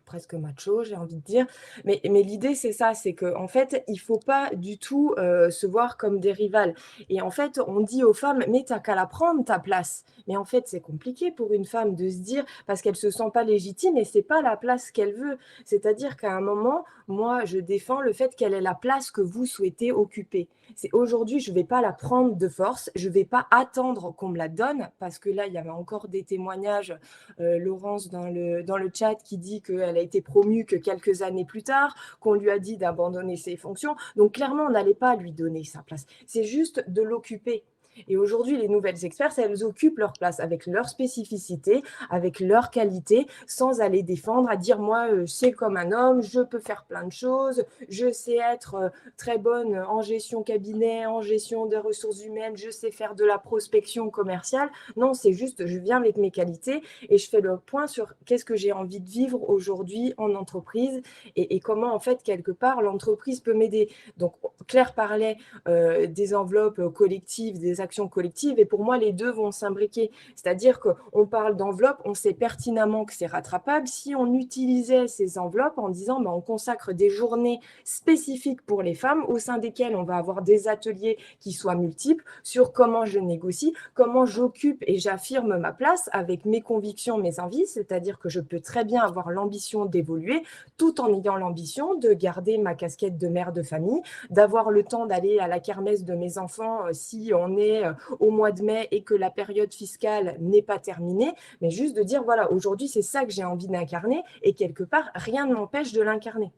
Speaker 4: presque macho, j'ai envie de dire. Mais l'idée, c'est ça, c'est qu'en fait, il ne faut pas du tout se voir comme des rivales. Et en fait, on dit aux femmes, mais tu n'as qu'à la prendre, ta place. Mais en fait, c'est compliqué pour une femme de se dire, parce qu'elle ne se sent pas légitime et ce n'est pas la place qu'elle veut. C'est-à-dire qu'à un moment, moi, je défends le fait qu'elle ait la place que vous souhaitez occuper. C'est aujourd'hui, je ne vais pas la prendre de force, je ne vais pas attendre qu'on me la donne, parce que là, il y avait encore des témoignages, Laurence dans le chat qui dit qu'elle a été promue que quelques années plus tard, qu'on lui a dit d'abandonner ses fonctions. Donc clairement, on n'allait pas lui donner sa place. C'est juste de l'occuper. Et aujourd'hui, les nouvelles expertes, elles occupent leur place avec leur spécificité, avec leur qualité, sans aller défendre, à dire « moi, c'est comme un homme, je peux faire plein de choses, je sais être très bonne en gestion cabinet, en gestion des ressources humaines, je sais faire de la prospection commerciale ». Non, c'est juste, je viens avec mes qualités et je fais le point sur qu'est-ce que j'ai envie de vivre aujourd'hui en entreprise et comment, en fait, quelque part, l'entreprise peut m'aider. Donc, Claire parlait des enveloppes collectives, des actions collectives, et pour moi, les deux vont s'imbriquer. C'est-à-dire qu'on parle d'enveloppes, on sait pertinemment que c'est rattrapable. Si on utilisait ces enveloppes en disant on consacre des journées spécifiques pour les femmes, au sein desquelles on va avoir des ateliers qui soient multiples sur comment je négocie, comment j'occupe et j'affirme ma place avec mes convictions, mes envies, c'est-à-dire que je peux très bien avoir l'ambition d'évoluer tout en ayant l'ambition de garder ma casquette de mère de famille, d'avoir le temps d'aller à la kermesse de mes enfants si on est au mois de mai et que la période fiscale n'est pas terminée, mais juste de dire, voilà, aujourd'hui, c'est ça que j'ai envie d'incarner et quelque part, rien ne m'empêche de l'incarner.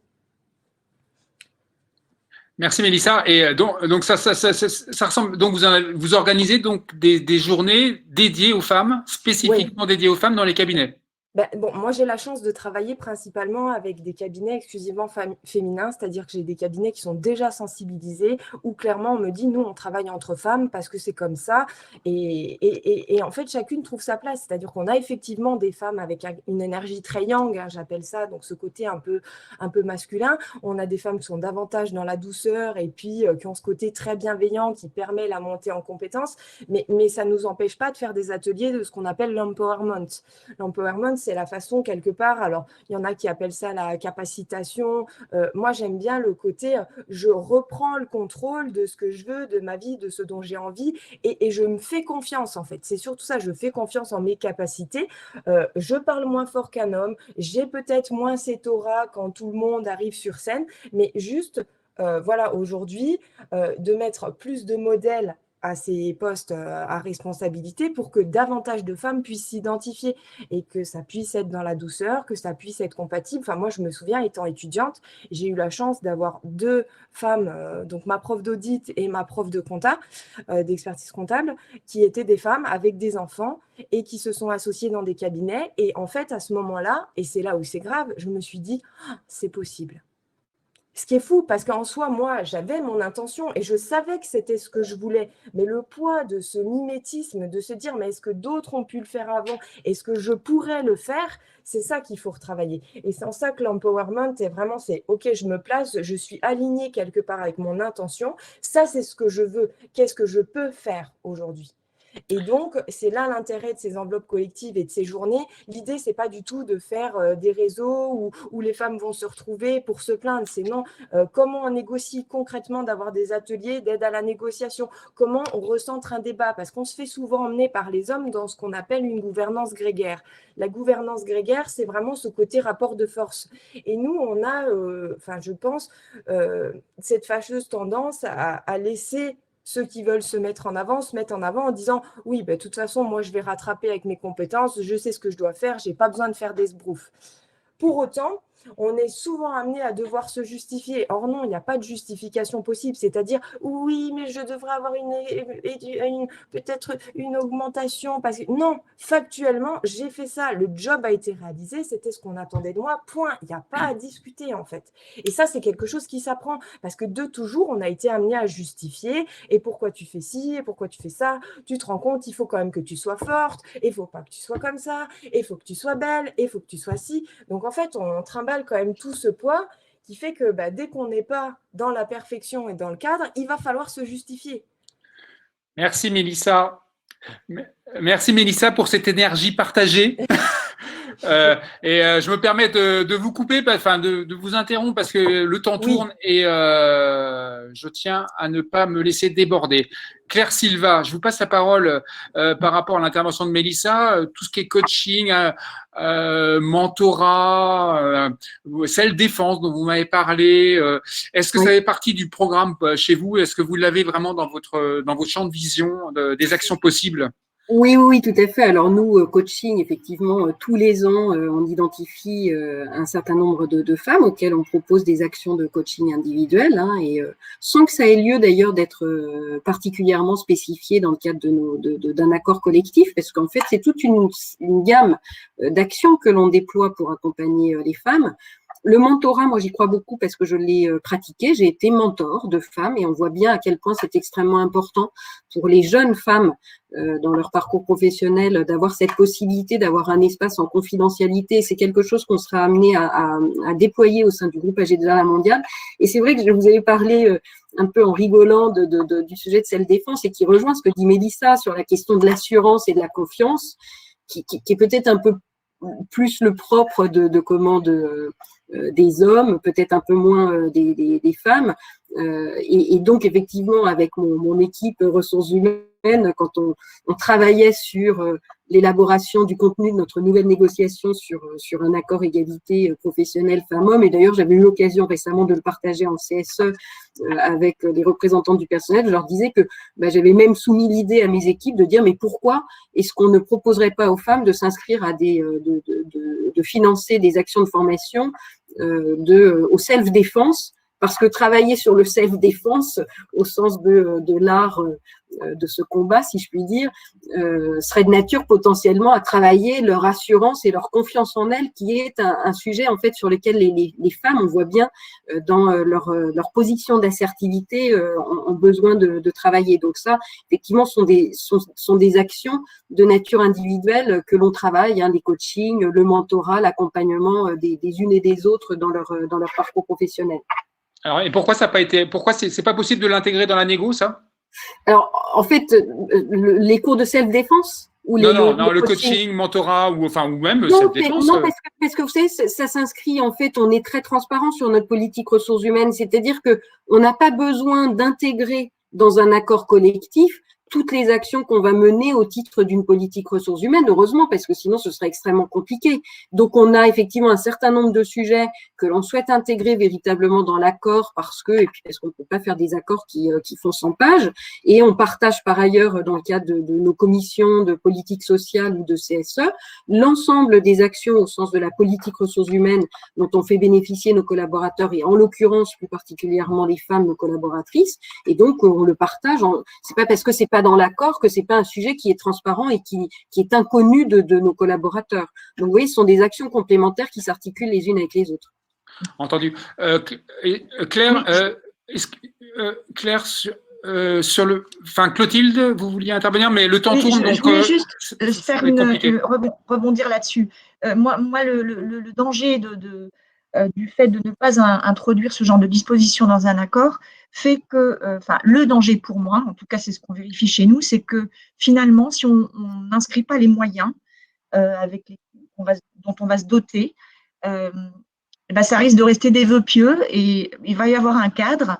Speaker 1: Merci Mélissa. Et donc ça ressemble. Donc vous organisez donc des journées dédiées aux femmes, spécifiquement dédiées aux femmes dans les cabinets.
Speaker 4: Bon, moi, j'ai la chance de travailler principalement avec des cabinets exclusivement féminins, c'est-à-dire que j'ai des cabinets qui sont déjà sensibilisés, où clairement, on me dit, nous, on travaille entre femmes parce que c'est comme ça. Et en fait, chacune trouve sa place. C'est-à-dire qu'on a effectivement des femmes avec une énergie très yang, hein, j'appelle ça, donc ce côté un peu masculin. On a des femmes qui sont davantage dans la douceur et puis qui ont ce côté très bienveillant qui permet la montée en compétences. Mais ça ne nous empêche pas de faire des ateliers de ce qu'on appelle l'empowerment. L'empowerment, c'est la façon quelque part, alors il y en a qui appellent ça la capacitation, moi j'aime bien le côté, je reprends le contrôle de ce que je veux, de ma vie, de ce dont j'ai envie et je me fais confiance en fait, c'est surtout ça, je fais confiance en mes capacités, je parle moins fort qu'un homme, j'ai peut-être moins cette aura quand tout le monde arrive sur scène, mais juste, voilà, aujourd'hui, de mettre plus de modèles à ces postes à responsabilité pour que davantage de femmes puissent s'identifier et que ça puisse être dans la douceur, que ça puisse être compatible. Enfin, moi, je me souviens, étant étudiante, j'ai eu la chance d'avoir deux femmes, donc ma prof d'audit et ma prof de compta, d'expertise comptable, qui étaient des femmes avec des enfants et qui se sont associées dans des cabinets. Et en fait, à ce moment-là, et c'est là où c'est grave, je me suis dit, c'est possible. Ce qui est fou, parce qu'en soi, moi, j'avais mon intention et je savais que c'était ce que je voulais. Mais le poids de ce mimétisme, de se dire, mais est-ce que d'autres ont pu le faire avant? Est-ce que je pourrais le faire? C'est ça qu'il faut retravailler. Et c'est en ça que l'empowerment est vraiment, c'est OK, je me place, je suis alignée quelque part avec mon intention. Ça, c'est ce que je veux. Qu'est-ce que je peux faire aujourd'hui? Et donc, c'est là l'intérêt de ces enveloppes collectives et de ces journées. L'idée, c'est pas du tout de faire des réseaux où les femmes vont se retrouver pour se plaindre. C'est non, comment on négocie concrètement, d'avoir des ateliers d'aide à la négociation, comment on recentre un débat, parce qu'on se fait souvent emmener par les hommes dans ce qu'on appelle une gouvernance grégaire. La gouvernance grégaire, c'est vraiment ce côté rapport de force. Et nous, on a, je pense, cette fâcheuse tendance à laisser ceux qui veulent se mettre en avant en disant « Oui, de toute façon, moi, je vais rattraper avec mes compétences, je sais ce que je dois faire, je n'ai pas besoin de faire des sbroufs. » Pour autant, on est souvent amené à devoir se justifier. Or non, il n'y a pas de justification possible, c'est-à-dire « Oui, mais je devrais avoir peut-être une augmentation. » Parce que non, factuellement, j'ai fait ça, le job a été réalisé, c'était ce qu'on attendait de moi, point. Il n'y a pas à discuter en fait. Et ça, c'est quelque chose qui s'apprend parce que de toujours, on a été amené à justifier. Et pourquoi tu fais ci, et pourquoi tu fais ça? Tu te rends compte, il faut quand même que tu sois forte, et il ne faut pas que tu sois comme ça, et il faut que tu sois belle, et il faut que tu sois ci. Donc en fait, on trimballe quand même tout ce poids qui fait que dès qu'on n'est pas dans la perfection et dans le cadre, il va falloir se justifier.
Speaker 1: Merci Mélissa. Merci Mélissa pour cette énergie partagée. Je me permets de vous couper, de vous interrompre parce que le temps tourne et je tiens à ne pas me laisser déborder. Claire Silva, je vous passe la parole par rapport à l'intervention de Mélissa, tout ce qui est coaching, mentorat, self-défense dont vous m'avez parlé. Est-ce que ça fait partie du programme chez vous? Est-ce que vous l'avez vraiment dans votre champ de vision des actions possibles?
Speaker 6: Oui, tout à fait. Alors nous, coaching, effectivement, tous les ans, on identifie un certain nombre de femmes auxquelles on propose des actions de coaching individuel, et sans que ça ait lieu d'ailleurs d'être particulièrement spécifié dans le cadre d'un accord collectif, parce qu'en fait, c'est toute une gamme d'actions que l'on déploie pour accompagner les femmes. Le mentorat, moi, j'y crois beaucoup parce que je l'ai pratiqué. J'ai été mentor de femmes et on voit bien à quel point c'est extrêmement important pour les jeunes femmes dans leur parcours professionnel d'avoir cette possibilité d'avoir un espace en confidentialité. C'est quelque chose qu'on sera amené à déployer au sein du groupe AG2R La Mondiale. Et c'est vrai que je vous avais parlé un peu en rigolant du sujet de self-défense et qui rejoint ce que dit Mélissa sur la question de l'assurance et de la confiance, qui est peut-être un peu plus le propre des hommes, peut-être un peu moins des femmes. Et donc, effectivement, avec mon équipe ressources humaines, quand on travaillait sur l'élaboration du contenu de notre nouvelle négociation sur un accord égalité professionnelle femmes-hommes, et d'ailleurs, j'avais eu l'occasion récemment de le partager en CSE avec les représentants du personnel, je leur disais que j'avais même soumis l'idée à mes équipes de dire mais pourquoi est-ce qu'on ne proposerait pas aux femmes de s'inscrire à de financer des actions de formation au self-défense, parce que travailler sur le self-défense au sens de l'art de ce combat, si je puis dire, serait de nature potentiellement à travailler leur assurance et leur confiance en elles, qui est un sujet en fait sur lequel les femmes, on voit bien dans leur position d'assertivité, ont besoin de travailler. Donc ça, effectivement, sont des actions de nature individuelle que l'on travaille, les coachings, le mentorat, l'accompagnement des unes et des autres dans leur parcours professionnel.
Speaker 1: Alors, et pourquoi c'est pas possible de l'intégrer dans la négo, ça?
Speaker 6: Alors, en fait, les cours de self-défense ou
Speaker 1: le coaching, mentorat ou même self-défense.
Speaker 6: Non, parce que vous savez, ça s'inscrit, en fait, on est très transparent sur notre politique ressources humaines, c'est-à-dire que on n'a pas besoin d'intégrer dans un accord collectif toutes les actions qu'on va mener au titre d'une politique ressources humaines, heureusement, parce que sinon ce serait extrêmement compliqué. Donc on a effectivement un certain nombre de sujets que l'on souhaite intégrer véritablement dans l'accord parce qu'on ne peut pas faire des accords qui font 100 pages, et on partage par ailleurs dans le cadre de nos commissions de politique sociale ou de CSE l'ensemble des actions au sens de la politique ressources humaines dont on fait bénéficier nos collaborateurs, et en l'occurrence plus particulièrement les femmes, nos collaboratrices, et donc on le partage. C'est pas parce que c'est pas dans l'accord que c'est pas un sujet qui est transparent et qui est inconnu de nos collaborateurs. Donc, vous voyez, ce sont des actions complémentaires qui s'articulent les unes avec les autres.
Speaker 1: Entendu. Claire, Claire, Clotilde, vous vouliez intervenir, mais le temps tourne.
Speaker 5: Je voulais juste rebondir là-dessus. Moi, le danger du fait de ne pas introduire ce genre de disposition dans un accord fait que, le danger pour moi, en tout cas c'est ce qu'on vérifie chez nous, c'est que finalement, si on n'inscrit pas les moyens dont on va se doter, ça risque de rester des vœux pieux et il va y avoir un cadre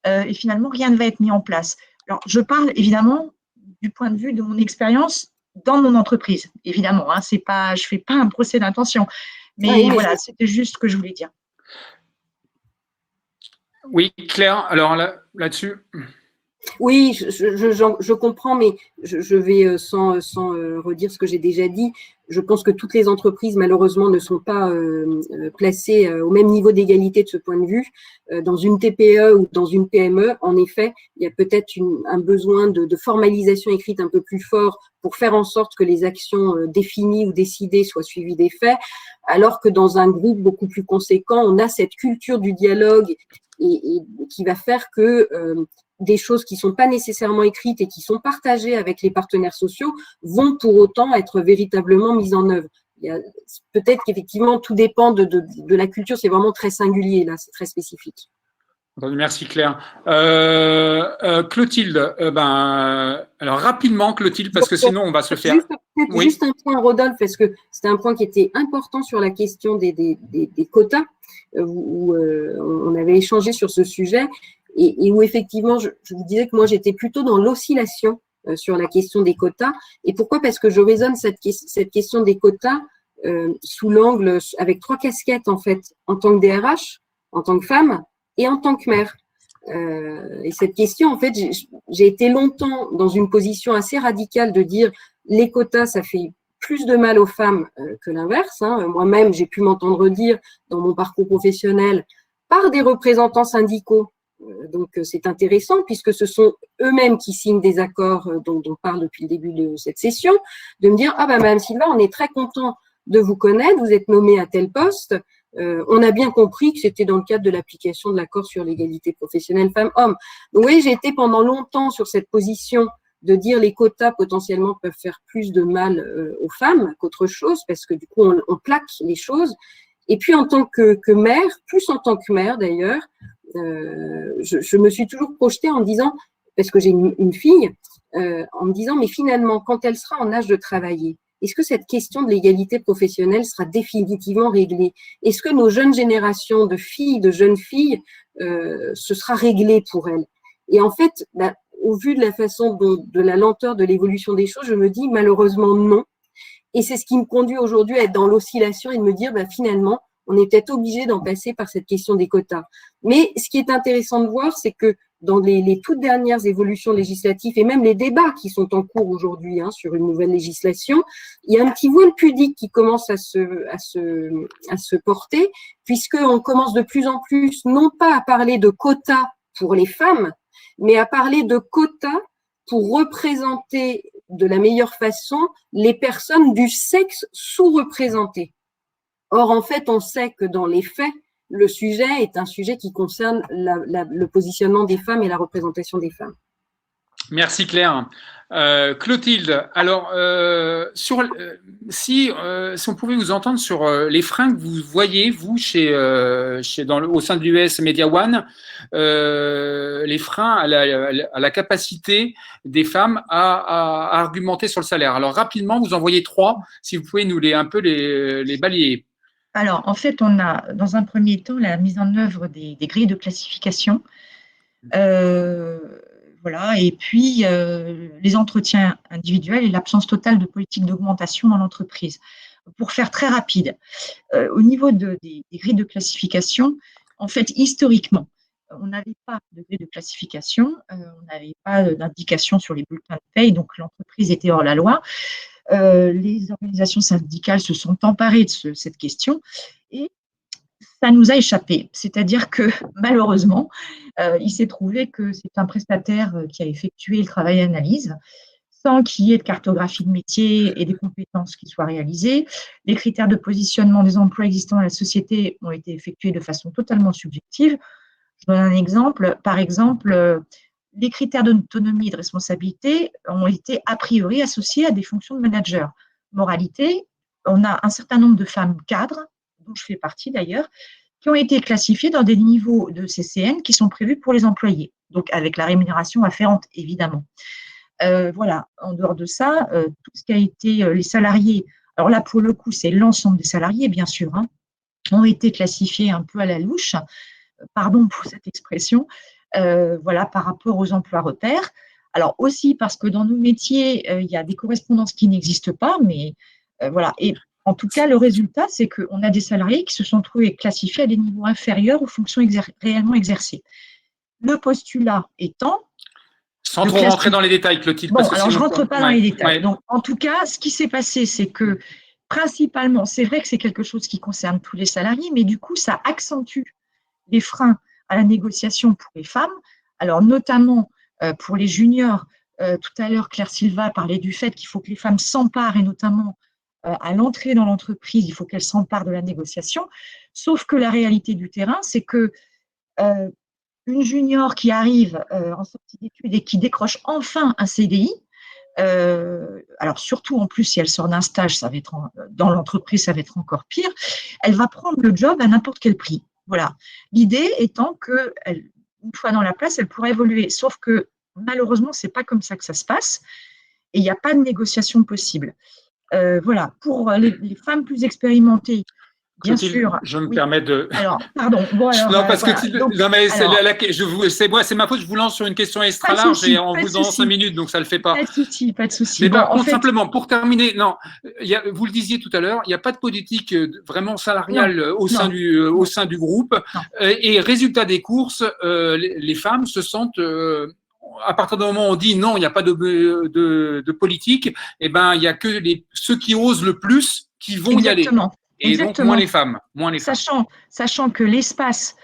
Speaker 5: et finalement rien ne va être mis en place. Alors je parle évidemment du point de vue de mon expérience dans mon entreprise, évidemment, hein, c'est pas, je fais pas un procès d'intention, mais voilà, c'était juste ce que je voulais dire.
Speaker 1: Oui, Claire, alors là-dessus.
Speaker 6: Oui, je comprends, mais je vais sans redire ce que j'ai déjà dit. Je pense que toutes les entreprises, malheureusement, ne sont pas placées au même niveau d'égalité de ce point de vue. Dans une TPE ou dans une PME, en effet, il y a peut-être un besoin de formalisation écrite un peu plus fort pour faire en sorte que les actions définies ou décidées soient suivies des faits, alors que dans un groupe beaucoup plus conséquent, on a cette culture du dialogue et qui va faire que des choses qui ne sont pas nécessairement écrites et qui sont partagées avec les partenaires sociaux vont pour autant être véritablement mises en œuvre. Peut-être qu'effectivement, tout dépend de la culture, c'est vraiment très singulier, là, c'est très spécifique.
Speaker 1: Merci Claire. Clotilde, alors rapidement Clotilde, parce que sinon on va se faire…
Speaker 6: Juste un point, Rodolphe, parce que c'était un point qui était important sur la question des quotas, où on avait échangé sur ce sujet. Et où effectivement, je vous disais que moi, j'étais plutôt dans l'oscillation sur la question des quotas. Et pourquoi? Parce que je raisonne cette question des quotas sous l'angle, avec 3 casquettes en fait, en tant que DRH, en tant que femme et en tant que mère. Et cette question, en fait, j'ai été longtemps dans une position assez radicale de dire les quotas, ça fait plus de mal aux femmes que l'inverse. Hein. Moi-même, j'ai pu m'entendre dire dans mon parcours professionnel par des représentants syndicaux. Donc, c'est intéressant puisque ce sont eux-mêmes qui signent des accords dont on parle depuis le début de cette session, de me dire « Ah ben, Madame Silva, on est très content de vous connaître, vous êtes nommée à tel poste. On a bien compris que c'était dans le cadre de l'application de l'accord sur l'égalité professionnelle femmes-hommes. » Donc, oui, j'ai été pendant longtemps sur cette position de dire les quotas potentiellement peuvent faire plus de mal aux femmes qu'autre chose parce que du coup, on plaque les choses. Et puis, en tant que mère, plus en tant que mère d'ailleurs, je me suis toujours projetée en me disant, parce que j'ai une fille, en me disant, mais finalement, quand elle sera en âge de travailler, est-ce que cette question de l'égalité professionnelle sera définitivement réglée? Est-ce que nos jeunes générations de filles, de jeunes filles, ce sera réglé pour elles? Et en fait, au vu de la façon de la lenteur de l'évolution des choses, je me dis malheureusement non. Et c'est ce qui me conduit aujourd'hui à être dans l'oscillation et de me dire, finalement, on est peut-être obligé d'en passer par cette question des quotas. Mais ce qui est intéressant de voir, c'est que dans les toutes dernières évolutions législatives et même les débats qui sont en cours aujourd'hui sur une nouvelle législation, il y a un petit voile pudique qui commence à se porter, puisqu'on commence de plus en plus, non pas à parler de quotas pour les femmes, mais à parler de quotas pour représenter de la meilleure façon les personnes du sexe sous-représenté. Or, en fait, on sait que dans les faits, le sujet est un sujet qui concerne le positionnement des femmes et la représentation des femmes.
Speaker 1: Merci Claire. Clotilde, alors si on pouvait vous entendre sur les freins que vous voyez, vous, au sein de l'US Media One, les freins à la capacité des femmes à argumenter sur le salaire. Alors rapidement, vous en voyez 3, si vous pouvez nous les balayer.
Speaker 5: Alors, en fait, on a, dans un premier temps, la mise en œuvre des grilles de classification. Voilà, et puis les entretiens individuels et l'absence totale de politique d'augmentation dans l'entreprise. Pour faire très rapide, au niveau des grilles de classification, en fait, historiquement, on n'avait pas de grille de classification, on n'avait pas d'indication sur les bulletins de paye, donc l'entreprise était hors la loi. Les organisations syndicales se sont emparées de cette question et ça nous a échappé. C'est-à-dire que malheureusement, il s'est trouvé que c'est un prestataire qui a effectué le travail d'analyse sans qu'il y ait de cartographie de métier et des compétences qui soient réalisées. Les critères de positionnement des emplois existants dans la société ont été effectués de façon totalement subjective. Je donne un exemple. Par exemple, les critères d'autonomie et de responsabilité ont été a priori associés à des fonctions de manager. Moralité, on a un certain nombre de femmes cadres, dont je fais partie d'ailleurs, qui ont été classifiées dans des niveaux de CCN qui sont prévus pour les employés. donc avec la rémunération afférente, évidemment. Voilà, en dehors de ça, tout ce qui a été les salariés, alors là, pour le coup, c'est l'ensemble des salariés, bien sûr, hein, ont été classifiés un peu à la louche, pardon pour cette expression, voilà, par rapport aux emplois repères. Alors aussi parce que dans nos métiers, il y a des correspondances qui n'existent pas, mais voilà. Et en tout cas, le résultat, c'est qu'on a des salariés qui se sont trouvés classifiés à des niveaux inférieurs aux fonctions réellement exercées. Le postulat étant…
Speaker 1: Sans trop rentrer dans les détails, Clotilde.
Speaker 5: Bon, alors je ne rentre pas dans les détails.
Speaker 1: Ouais.
Speaker 5: Donc, en tout cas, ce qui s'est passé, c'est que principalement, c'est vrai que c'est quelque chose qui concerne tous les salariés, mais du coup, ça accentue les freins à la négociation pour les femmes. Alors, notamment pour les juniors, tout à l'heure, Claire Silva parlait du fait qu'il faut que les femmes s'emparent, et notamment à l'entrée dans l'entreprise, il faut qu'elles s'emparent de la négociation. Sauf que la réalité du terrain, c'est que une junior qui arrive en sortie d'études et qui décroche enfin un CDI, alors surtout en plus si elle sort d'un stage, ça va être dans l'entreprise, ça va être encore pire, elle va prendre le job à n'importe quel prix. Voilà. L'idée étant que, une fois dans la place, elle pourra évoluer. Sauf que malheureusement, c'est pas comme ça que ça se passe et il n'y a pas de négociation possible. Voilà. Pour les femmes plus expérimentées, bien
Speaker 1: Clotilde,
Speaker 5: sûr.
Speaker 1: je me permets de…
Speaker 5: Alors, pardon. Bon, alors,
Speaker 1: non, parce
Speaker 5: voilà.
Speaker 1: que
Speaker 5: Donc,
Speaker 1: non, mais
Speaker 5: alors,
Speaker 1: c'est ma faute, je vous lance sur une question extra large et en vous donnant 5 minutes, donc ça ne le fait pas.
Speaker 5: Pas de souci, pas de souci.
Speaker 1: Mais
Speaker 5: bon,
Speaker 1: par contre,
Speaker 5: fait,
Speaker 1: simplement, pour terminer, non, vous le disiez tout à l'heure, il n'y a pas de politique vraiment salariale au sein du groupe. Et résultat des courses, les femmes se sentent… à partir du moment où on dit non, il n'y a pas de politique, eh ben, il n'y a que ceux qui osent le plus qui vont y aller. Et donc, moins les femmes.
Speaker 5: Sachant que l'espace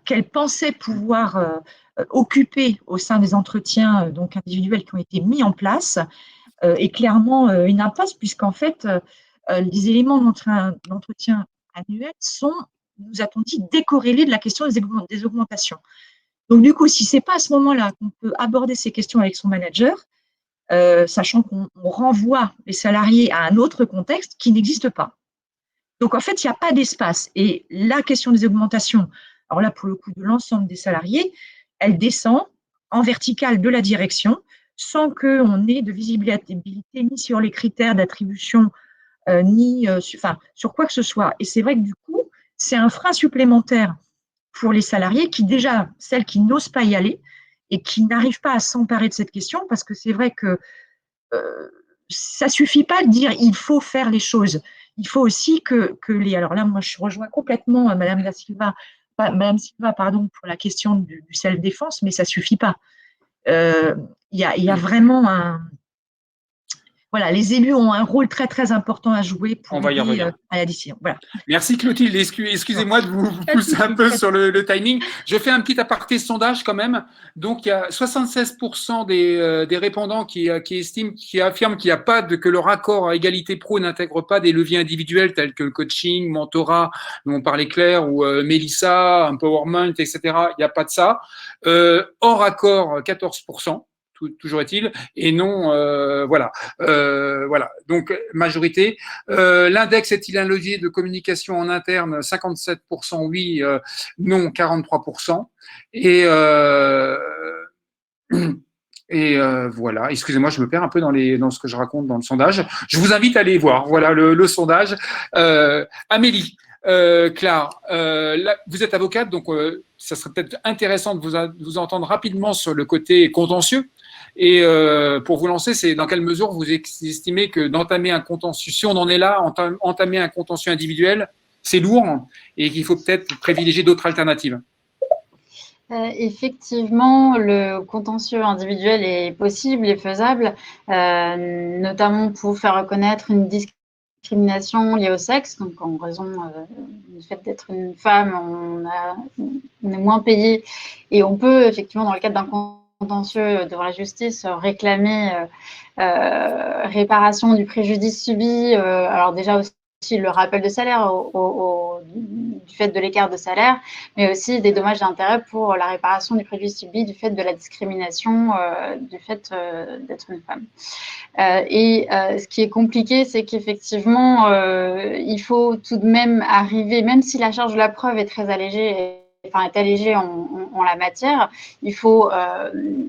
Speaker 5: qu'elles pensaient pouvoir occuper au sein des entretiens donc individuels qui ont été mis en place est clairement une impasse, puisqu'en fait, les éléments d'entretien annuel sont, nous a-t-on dit, décorrélés de la question des augmentations. Donc, du coup, si ce n'est pas à ce moment-là qu'on peut aborder ces questions avec son manager, sachant qu'on renvoie les salariés à un autre contexte qui n'existe pas. Donc, en fait, il n'y a pas d'espace. Et la question des augmentations, alors là, pour le coup, de l'ensemble des salariés, elle descend en verticale de la direction sans qu'on ait de visibilité ni sur les critères d'attribution, ni sur quoi que ce soit. Et c'est vrai que du coup, c'est un frein supplémentaire pour les salariés celles qui n'osent pas y aller et qui n'arrivent pas à s'emparer de cette question, parce que c'est vrai que ça ne suffit pas de dire il faut faire les choses. Il faut aussi que les… Alors là, moi, je rejoins complètement Madame Silva, pour la question du self-défense, mais ça ne suffit pas. Il y a vraiment un… Voilà, les élus ont un rôle très, très important à jouer pour aider à la décision. Voilà.
Speaker 1: Merci Clotilde. Excusez-moi de vous pousser un peu sur le timing. Je fais un petit aparté sondage quand même. Donc, il y a 76% des répondants qui affirment qu'il n'y a pas que leur accord à égalité pro n'intègre pas des leviers individuels tels que le coaching, mentorat, dont on parlait Claire, ou Mélissa, empowerment, etc. Il n'y a pas de ça. Hors accord, 14%. Toujours est-il, et non, voilà. Donc, majorité. L'index est-il un levier de communication en interne? 57% oui, non, 43%. Et voilà, excusez-moi, je me perds un peu dans ce que je raconte dans le sondage. Je vous invite à aller voir, voilà le sondage. Amélie, Claire, là, vous êtes avocate, donc ça serait peut-être intéressant de vous entendre rapidement sur le côté contentieux. Et pour vous lancer, c'est dans quelle mesure vous estimez que d'entamer un contentieux, si on en est là, entamer un contentieux individuel, c'est lourd et qu'il faut peut-être privilégier d'autres alternatives?
Speaker 3: Effectivement, le contentieux individuel est possible et faisable, notamment pour faire reconnaître une discrimination liée au sexe. Donc, en raison du fait d'être une femme, on est moins payé et on peut effectivement, dans le cadre d'un contentieux devant la justice, réclamer réparation du préjudice subi. Alors déjà aussi le rappel de salaire du fait de l'écart de salaire, mais aussi des dommages et intérêts pour la réparation du préjudice subi du fait de la discrimination du fait d'être une femme. Ce qui est compliqué, c'est qu'effectivement, il faut tout de même arriver, même si la charge de la preuve est très allégée, est allégée en en la matière. Il faut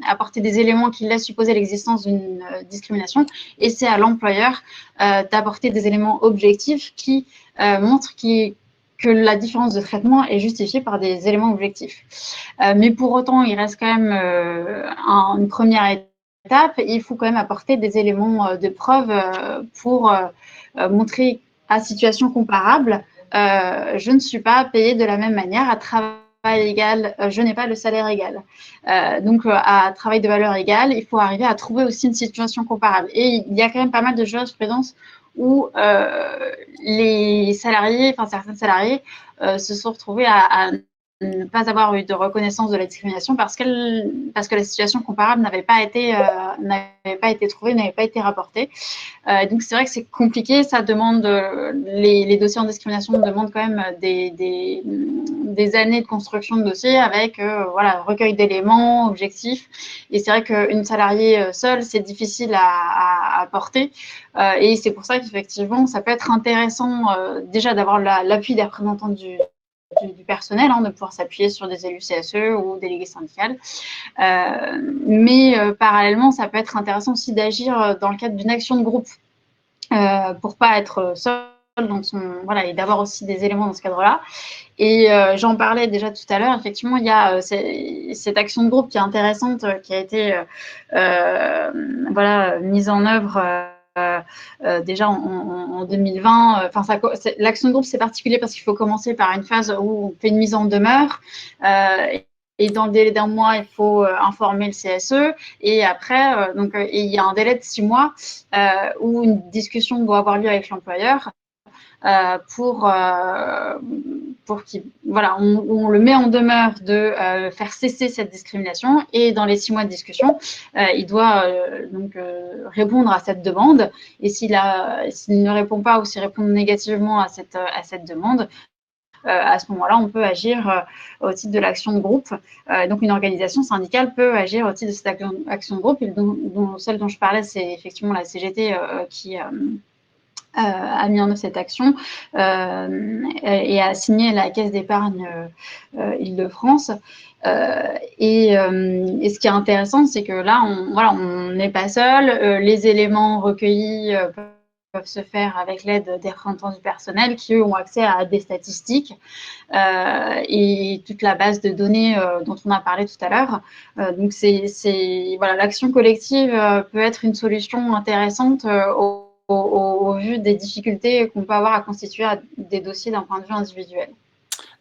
Speaker 3: apporter des éléments qui laissent supposer l'existence d'une discrimination, et c'est à l'employeur d'apporter des éléments objectifs qui montrent que la différence de traitement est justifiée par des éléments objectifs. Mais pour autant, il reste quand même une première étape. Il faut quand même apporter des éléments de preuve pour montrer à situation comparable, je ne suis pas payée de la même manière à travail égal, je n'ai pas le salaire égal. Donc, à travail de valeur égale, il faut arriver à trouver aussi une situation comparable. Et il y a quand même pas mal de jurisprudence où les salariés, enfin certains salariés, se sont retrouvés à ne pas avoir eu de reconnaissance de la discrimination parce que la situation comparable n'avait pas été trouvée, n'avait pas été rapportée. Donc c'est vrai que c'est compliqué, ça demande les dossiers en discrimination demandent quand même des années de construction de dossiers avec recueil d'éléments objectifs, et c'est vrai qu'une salariée seule c'est difficile à porter, et c'est pour ça qu'effectivement ça peut être intéressant déjà d'avoir l'appui des représentants du personnel, de pouvoir s'appuyer sur des élus CSE ou délégués syndicales. Mais parallèlement, ça peut être intéressant aussi d'agir dans le cadre d'une action de groupe pour pas être seul et d'avoir aussi des éléments dans ce cadre-là. Et j'en parlais déjà tout à l'heure, effectivement, il y a cette action de groupe qui est intéressante, qui a été mise en œuvre déjà en 2020. L'action de groupe, c'est particulier parce qu'il faut commencer par une phase où on fait une mise en demeure. Et dans le délai d'un mois, il faut informer le CSE. Et après, il y a un délai de 6 mois où une discussion doit avoir lieu avec l'employeur pour on le met en demeure de faire cesser cette discrimination, et dans les 6 mois de discussion, il doit répondre à cette demande, et s'il ne répond pas ou s'il répond négativement à cette demande, à ce moment-là, on peut agir au titre de l'action de groupe. Donc, une organisation syndicale peut agir au titre de cette action de groupe. Et celle dont je parlais, c'est effectivement la CGT qui a mis en œuvre cette action et a signé la Caisse d'épargne Île-de-France. Et ce qui est intéressant, c'est que là, on n'est pas seul. Les éléments recueillis peuvent se faire avec l'aide des représentants du personnel qui, eux, ont accès à des statistiques et toute la base de données dont on a parlé tout à l'heure. Donc, l'action collective peut être une solution intéressante au vu des difficultés qu'on peut avoir à constituer des dossiers d'un point de vue individuel.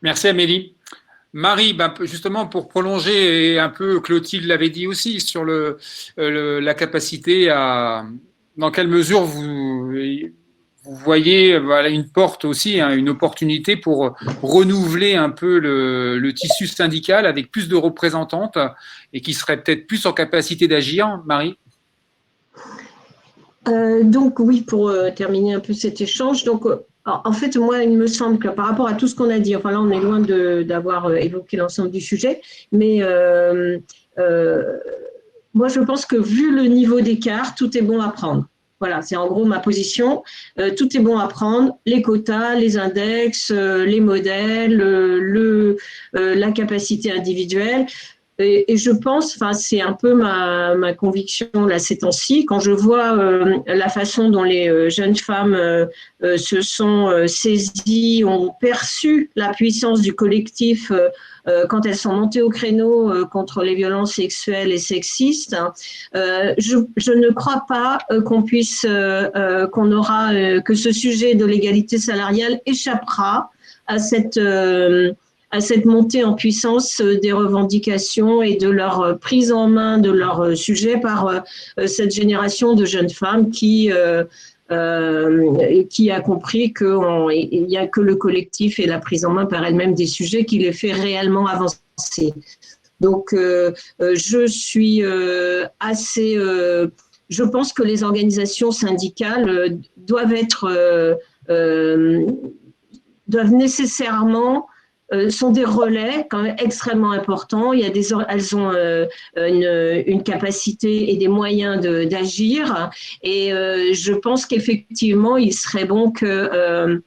Speaker 1: Merci Amélie. Marie, justement pour prolonger, et un peu Clotilde l'avait dit aussi, sur la capacité à… Dans quelle mesure vous voyez une porte aussi, une opportunité pour renouveler un peu le tissu syndical avec plus de représentantes et qui seraient peut-être plus en capacité d'agir, Marie?
Speaker 2: Donc oui, pour terminer un peu cet échange, donc en fait, moi, il me semble que par rapport à tout ce qu'on a dit, enfin là, on est loin d'avoir évoqué l'ensemble du sujet, mais moi, je pense que vu le niveau d'écart, tout est bon à prendre. Voilà, c'est en gros ma position. Tout est bon à prendre, les quotas, les index, les modèles, la capacité individuelle. Et je pense, c'est un peu ma conviction là ces temps-ci, quand je vois la façon dont les jeunes femmes se sont saisies, ont perçu la puissance du collectif quand elles sont montées au créneau contre les violences sexuelles et sexistes, je ne crois pas que ce sujet de l'égalité salariale échappera à cette montée en puissance des revendications et de leur prise en main de leur sujet par cette génération de jeunes femmes qui a compris qu'il n'y a que le collectif et la prise en main par elle-même des sujets qui les fait réellement avancer. Donc, je suis je pense que les organisations syndicales doivent nécessairement sont des relais quand même extrêmement importants. Elles ont une capacité et des moyens d'agir. Et je pense qu'effectivement, il serait bon qu'ils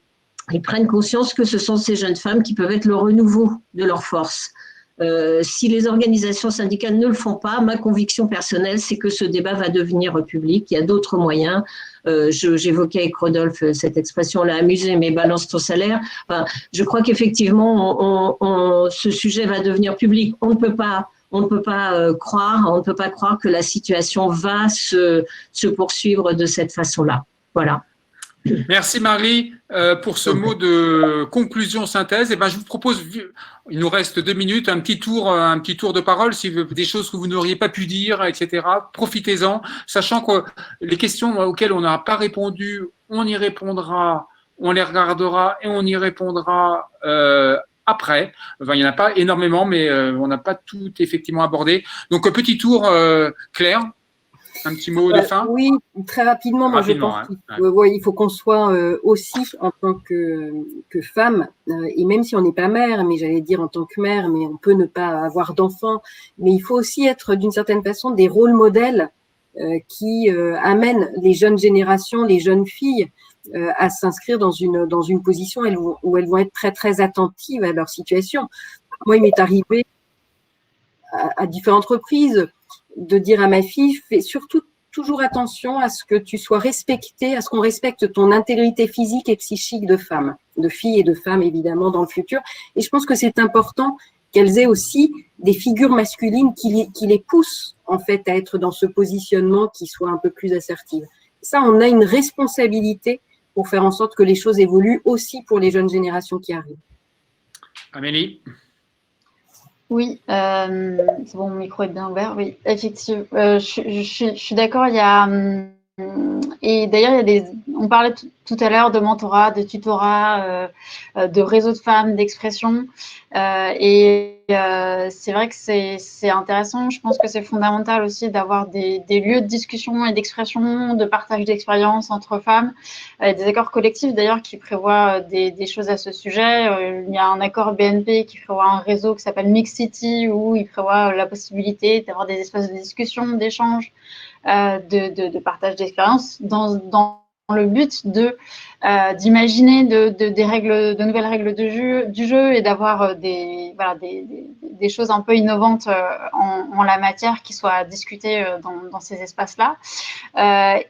Speaker 2: prennent conscience que ce sont ces jeunes femmes qui peuvent être le renouveau de leur force. Si les organisations syndicales ne le font pas, ma conviction personnelle, c'est que ce débat va devenir public. Il y a d'autres moyens. J'évoquais avec Rodolphe cette expression, on l'a amusée, mais balance ton salaire. Enfin, je crois qu'effectivement, ce sujet va devenir public. On ne peut pas croire que la situation va se poursuivre de cette façon-là. Voilà.
Speaker 1: Merci Marie pour ce mot de conclusion synthèse. Et ben je vous propose, il nous reste 2 minutes, un petit tour de parole, si des choses que vous n'auriez pas pu dire, etc. Profitez-en, sachant que les questions auxquelles on n'a pas répondu, on y répondra, on les regardera et on y répondra après. Enfin, il n'y en a pas énormément, mais on n'a pas tout effectivement abordé. Donc petit tour, Claire. Un petit mot de fin?
Speaker 6: Oui, très rapidement. Moi, je pense qu'il faut qu'on soit aussi, en tant que femme, et même si on n'est pas mère, mais j'allais dire en tant que mère, mais on peut ne pas avoir d'enfants, mais il faut aussi être d'une certaine façon des rôles modèles qui amènent les jeunes générations, les jeunes filles, à s'inscrire dans une position où elles vont être très, très attentives à leur situation. Moi, il m'est arrivé à différentes reprises de dire à ma fille, fais surtout toujours attention à ce que tu sois respectée, à ce qu'on respecte ton intégrité physique et psychique de femme, de fille et de femme évidemment dans le futur. Et je pense que c'est important qu'elles aient aussi des figures masculines qui les poussent en fait à être dans ce positionnement qui soit un peu plus assertif. Ça, on a une responsabilité pour faire en sorte que les choses évoluent aussi pour les jeunes générations qui arrivent.
Speaker 1: Amélie?
Speaker 3: Oui, c'est bon, mon micro est bien ouvert. Oui, effectivement, je suis d'accord. Il y a et d'ailleurs, on parlait tout à l'heure de mentorat, de tutorat, de réseau de femmes, d'expression, et c'est vrai que c'est intéressant. Je pense que c'est fondamental aussi d'avoir des lieux de discussion et d'expression, de partage d'expériences entre femmes, des accords collectifs d'ailleurs qui prévoient des choses à ce sujet. Il y a un accord BNP qui prévoit un réseau qui s'appelle Mix City où il prévoit la possibilité d'avoir des espaces de discussion, d'échange, de partage d'expériences dans le but d'imaginer de nouvelles règles du jeu et d'avoir des choses un peu innovantes en la matière qui soient discutées dans ces espaces-là. Voilà,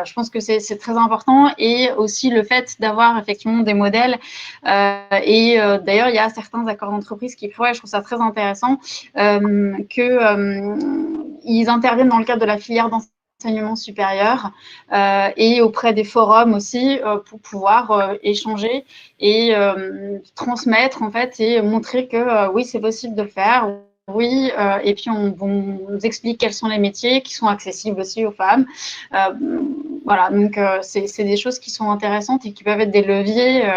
Speaker 3: je pense que c'est très important, et aussi le fait d'avoir effectivement des modèles. D'ailleurs, il y a certains accords d'entreprise qui prévoient, je trouve ça très intéressant, qu'ils interviennent dans le cadre de la filière d'enseignement supérieur et auprès des forums aussi pour pouvoir échanger et transmettre en fait et montrer que oui, c'est possible de le faire. Oui, et puis on nous explique quels sont les métiers qui sont accessibles aussi aux femmes. Voilà, donc c'est des choses qui sont intéressantes et qui peuvent être des leviers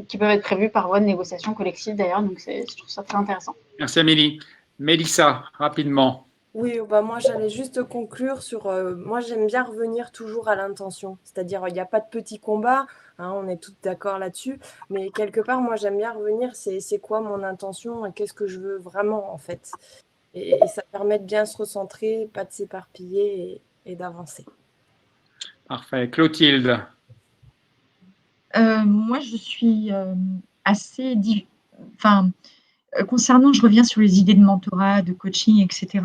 Speaker 3: qui peuvent être prévus par voie de négociation collective d'ailleurs. Donc je trouve ça très intéressant.
Speaker 1: Merci Amélie. Mélissa, rapidement.
Speaker 4: Oui, bah moi j'allais juste conclure sur. Moi j'aime bien revenir toujours à l'intention, c'est-à-dire il n'y a pas de petits combats, hein, on est tous d'accord là-dessus, mais quelque part moi j'aime bien revenir, c'est quoi mon intention et qu'est-ce que je veux vraiment en fait. Et ça permet de bien se recentrer, pas de s'éparpiller et d'avancer.
Speaker 1: Parfait. Clotilde?
Speaker 5: Moi je suis assez. Concernant, je reviens sur les idées de mentorat, de coaching, etc.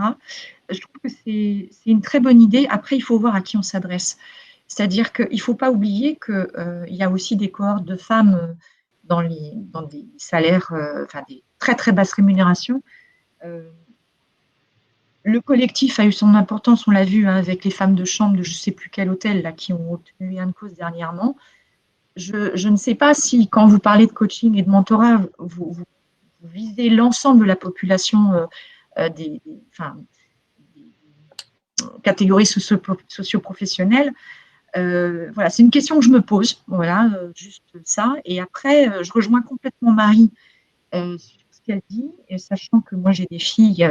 Speaker 5: Je trouve que c'est une très bonne idée. Après, il faut voir à qui on s'adresse. C'est-à-dire qu'il ne faut pas oublier qu'il y a aussi des cohortes de femmes dans des salaires, des très très basses rémunérations. Le collectif a eu son importance, on l'a vu avec les femmes de chambre de je ne sais plus quel hôtel là, qui ont obtenu gain de cause dernièrement. Je ne sais pas si, quand vous parlez de coaching et de mentorat, vous visez l'ensemble de la population des catégories socio-professionnelles. Voilà, c'est une question que je me pose. Voilà, juste ça. Et après, je rejoins complètement Marie sur ce qu'elle dit, et sachant que moi, j'ai des filles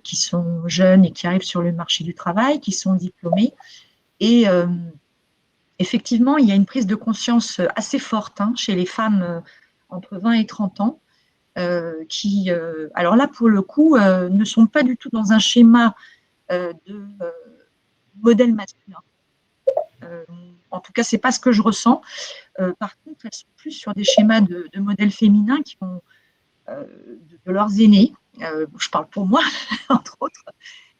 Speaker 5: qui sont jeunes et qui arrivent sur le marché du travail, qui sont diplômées. Et effectivement, il y a une prise de conscience assez forte chez les femmes entre 20 et 30 ans, qui, alors là, pour le coup, ne sont pas du tout dans un schéma de modèle masculin. En tout cas, ce n'est pas ce que je ressens. Par contre, elles sont plus sur des schémas de modèles féminins qui ont de leurs aînés. Je parle pour moi, entre autres.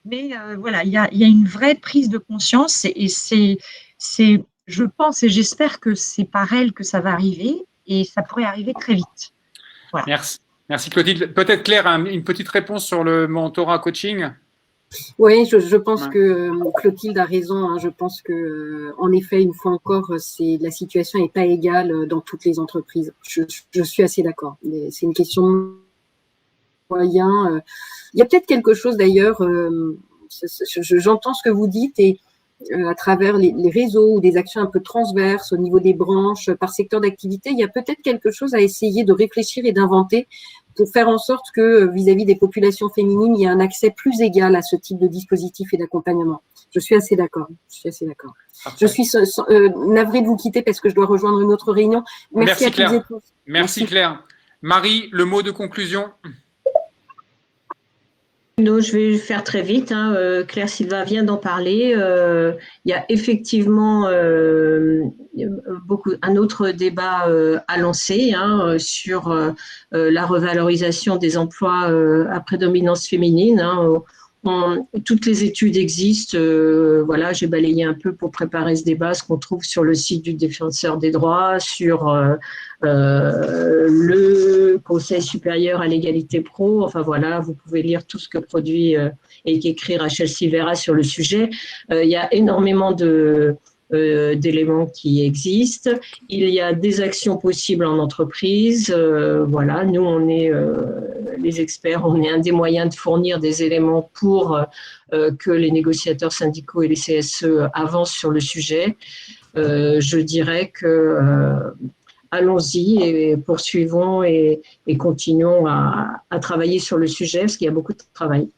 Speaker 5: Mais voilà, il y a une vraie prise de conscience et je pense et j'espère que c'est par elle que ça va arriver et ça pourrait arriver très vite. Voilà.
Speaker 1: Merci. Merci Clotilde. Peut-être Claire, une petite réponse sur le mentorat coaching?
Speaker 6: Oui, je pense que Clotilde a raison. Hein. Je pense que, en effet, une fois encore, la situation n'est pas égale dans toutes les entreprises. Je suis assez d'accord. C'est une question de moyens. Il y a peut-être quelque chose d'ailleurs. J'entends ce que vous dites et à travers les réseaux ou des actions un peu transverses au niveau des branches, par secteur d'activité, il y a peut-être quelque chose à essayer de réfléchir et d'inventer pour faire en sorte que vis-à-vis des populations féminines, il y ait un accès plus égal à ce type de dispositif et d'accompagnement. Je suis assez d'accord. Je suis navrée de vous quitter parce que je dois rejoindre une autre réunion. Merci à
Speaker 1: Claire.
Speaker 6: toutes et tous.
Speaker 1: Merci Claire. Marie, le mot de conclusion?
Speaker 2: Non, je vais faire très vite. Claire Silva vient d'en parler. Il y a effectivement un autre débat à lancer sur la revalorisation des emplois à prédominance féminine. Toutes les études existent. Voilà, j'ai balayé un peu pour préparer ce débat, ce qu'on trouve sur le site du Défenseur des droits, sur le Conseil supérieur à l'égalité pro. Enfin voilà, vous pouvez lire tout ce que produit et qu'écrit Rachel Silveira sur le sujet. Il y a énormément d'éléments qui existent. Il y a des actions possibles en entreprise. Voilà, nous, on est les experts, on est un des moyens de fournir des éléments pour que les négociateurs syndicaux et les CSE avancent sur le sujet. Je dirais que allons-y et poursuivons et continuons à travailler sur le sujet parce qu'il y a beaucoup de travail.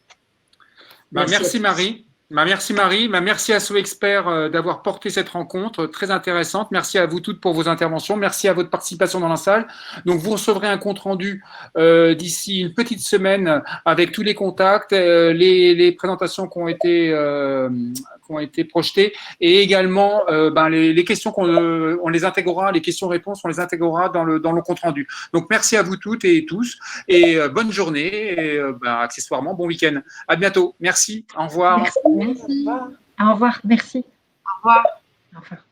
Speaker 1: Merci Marie. Merci Marie, merci à SoExpert d'avoir porté cette rencontre très intéressante. Merci à vous toutes pour vos interventions. Merci à votre participation dans la salle. Donc vous recevrez un compte rendu d'ici une petite semaine avec tous les contacts, les présentations qui ont été projetées et également les questions on les intégrera, les questions-réponses on les intégrera dans le compte rendu. Donc merci à vous toutes et tous et bonne journée et accessoirement bon week-end. À bientôt. Merci. Au revoir.
Speaker 5: Merci.
Speaker 3: Merci.
Speaker 5: Au revoir. Merci.
Speaker 3: Au revoir.
Speaker 5: Au revoir.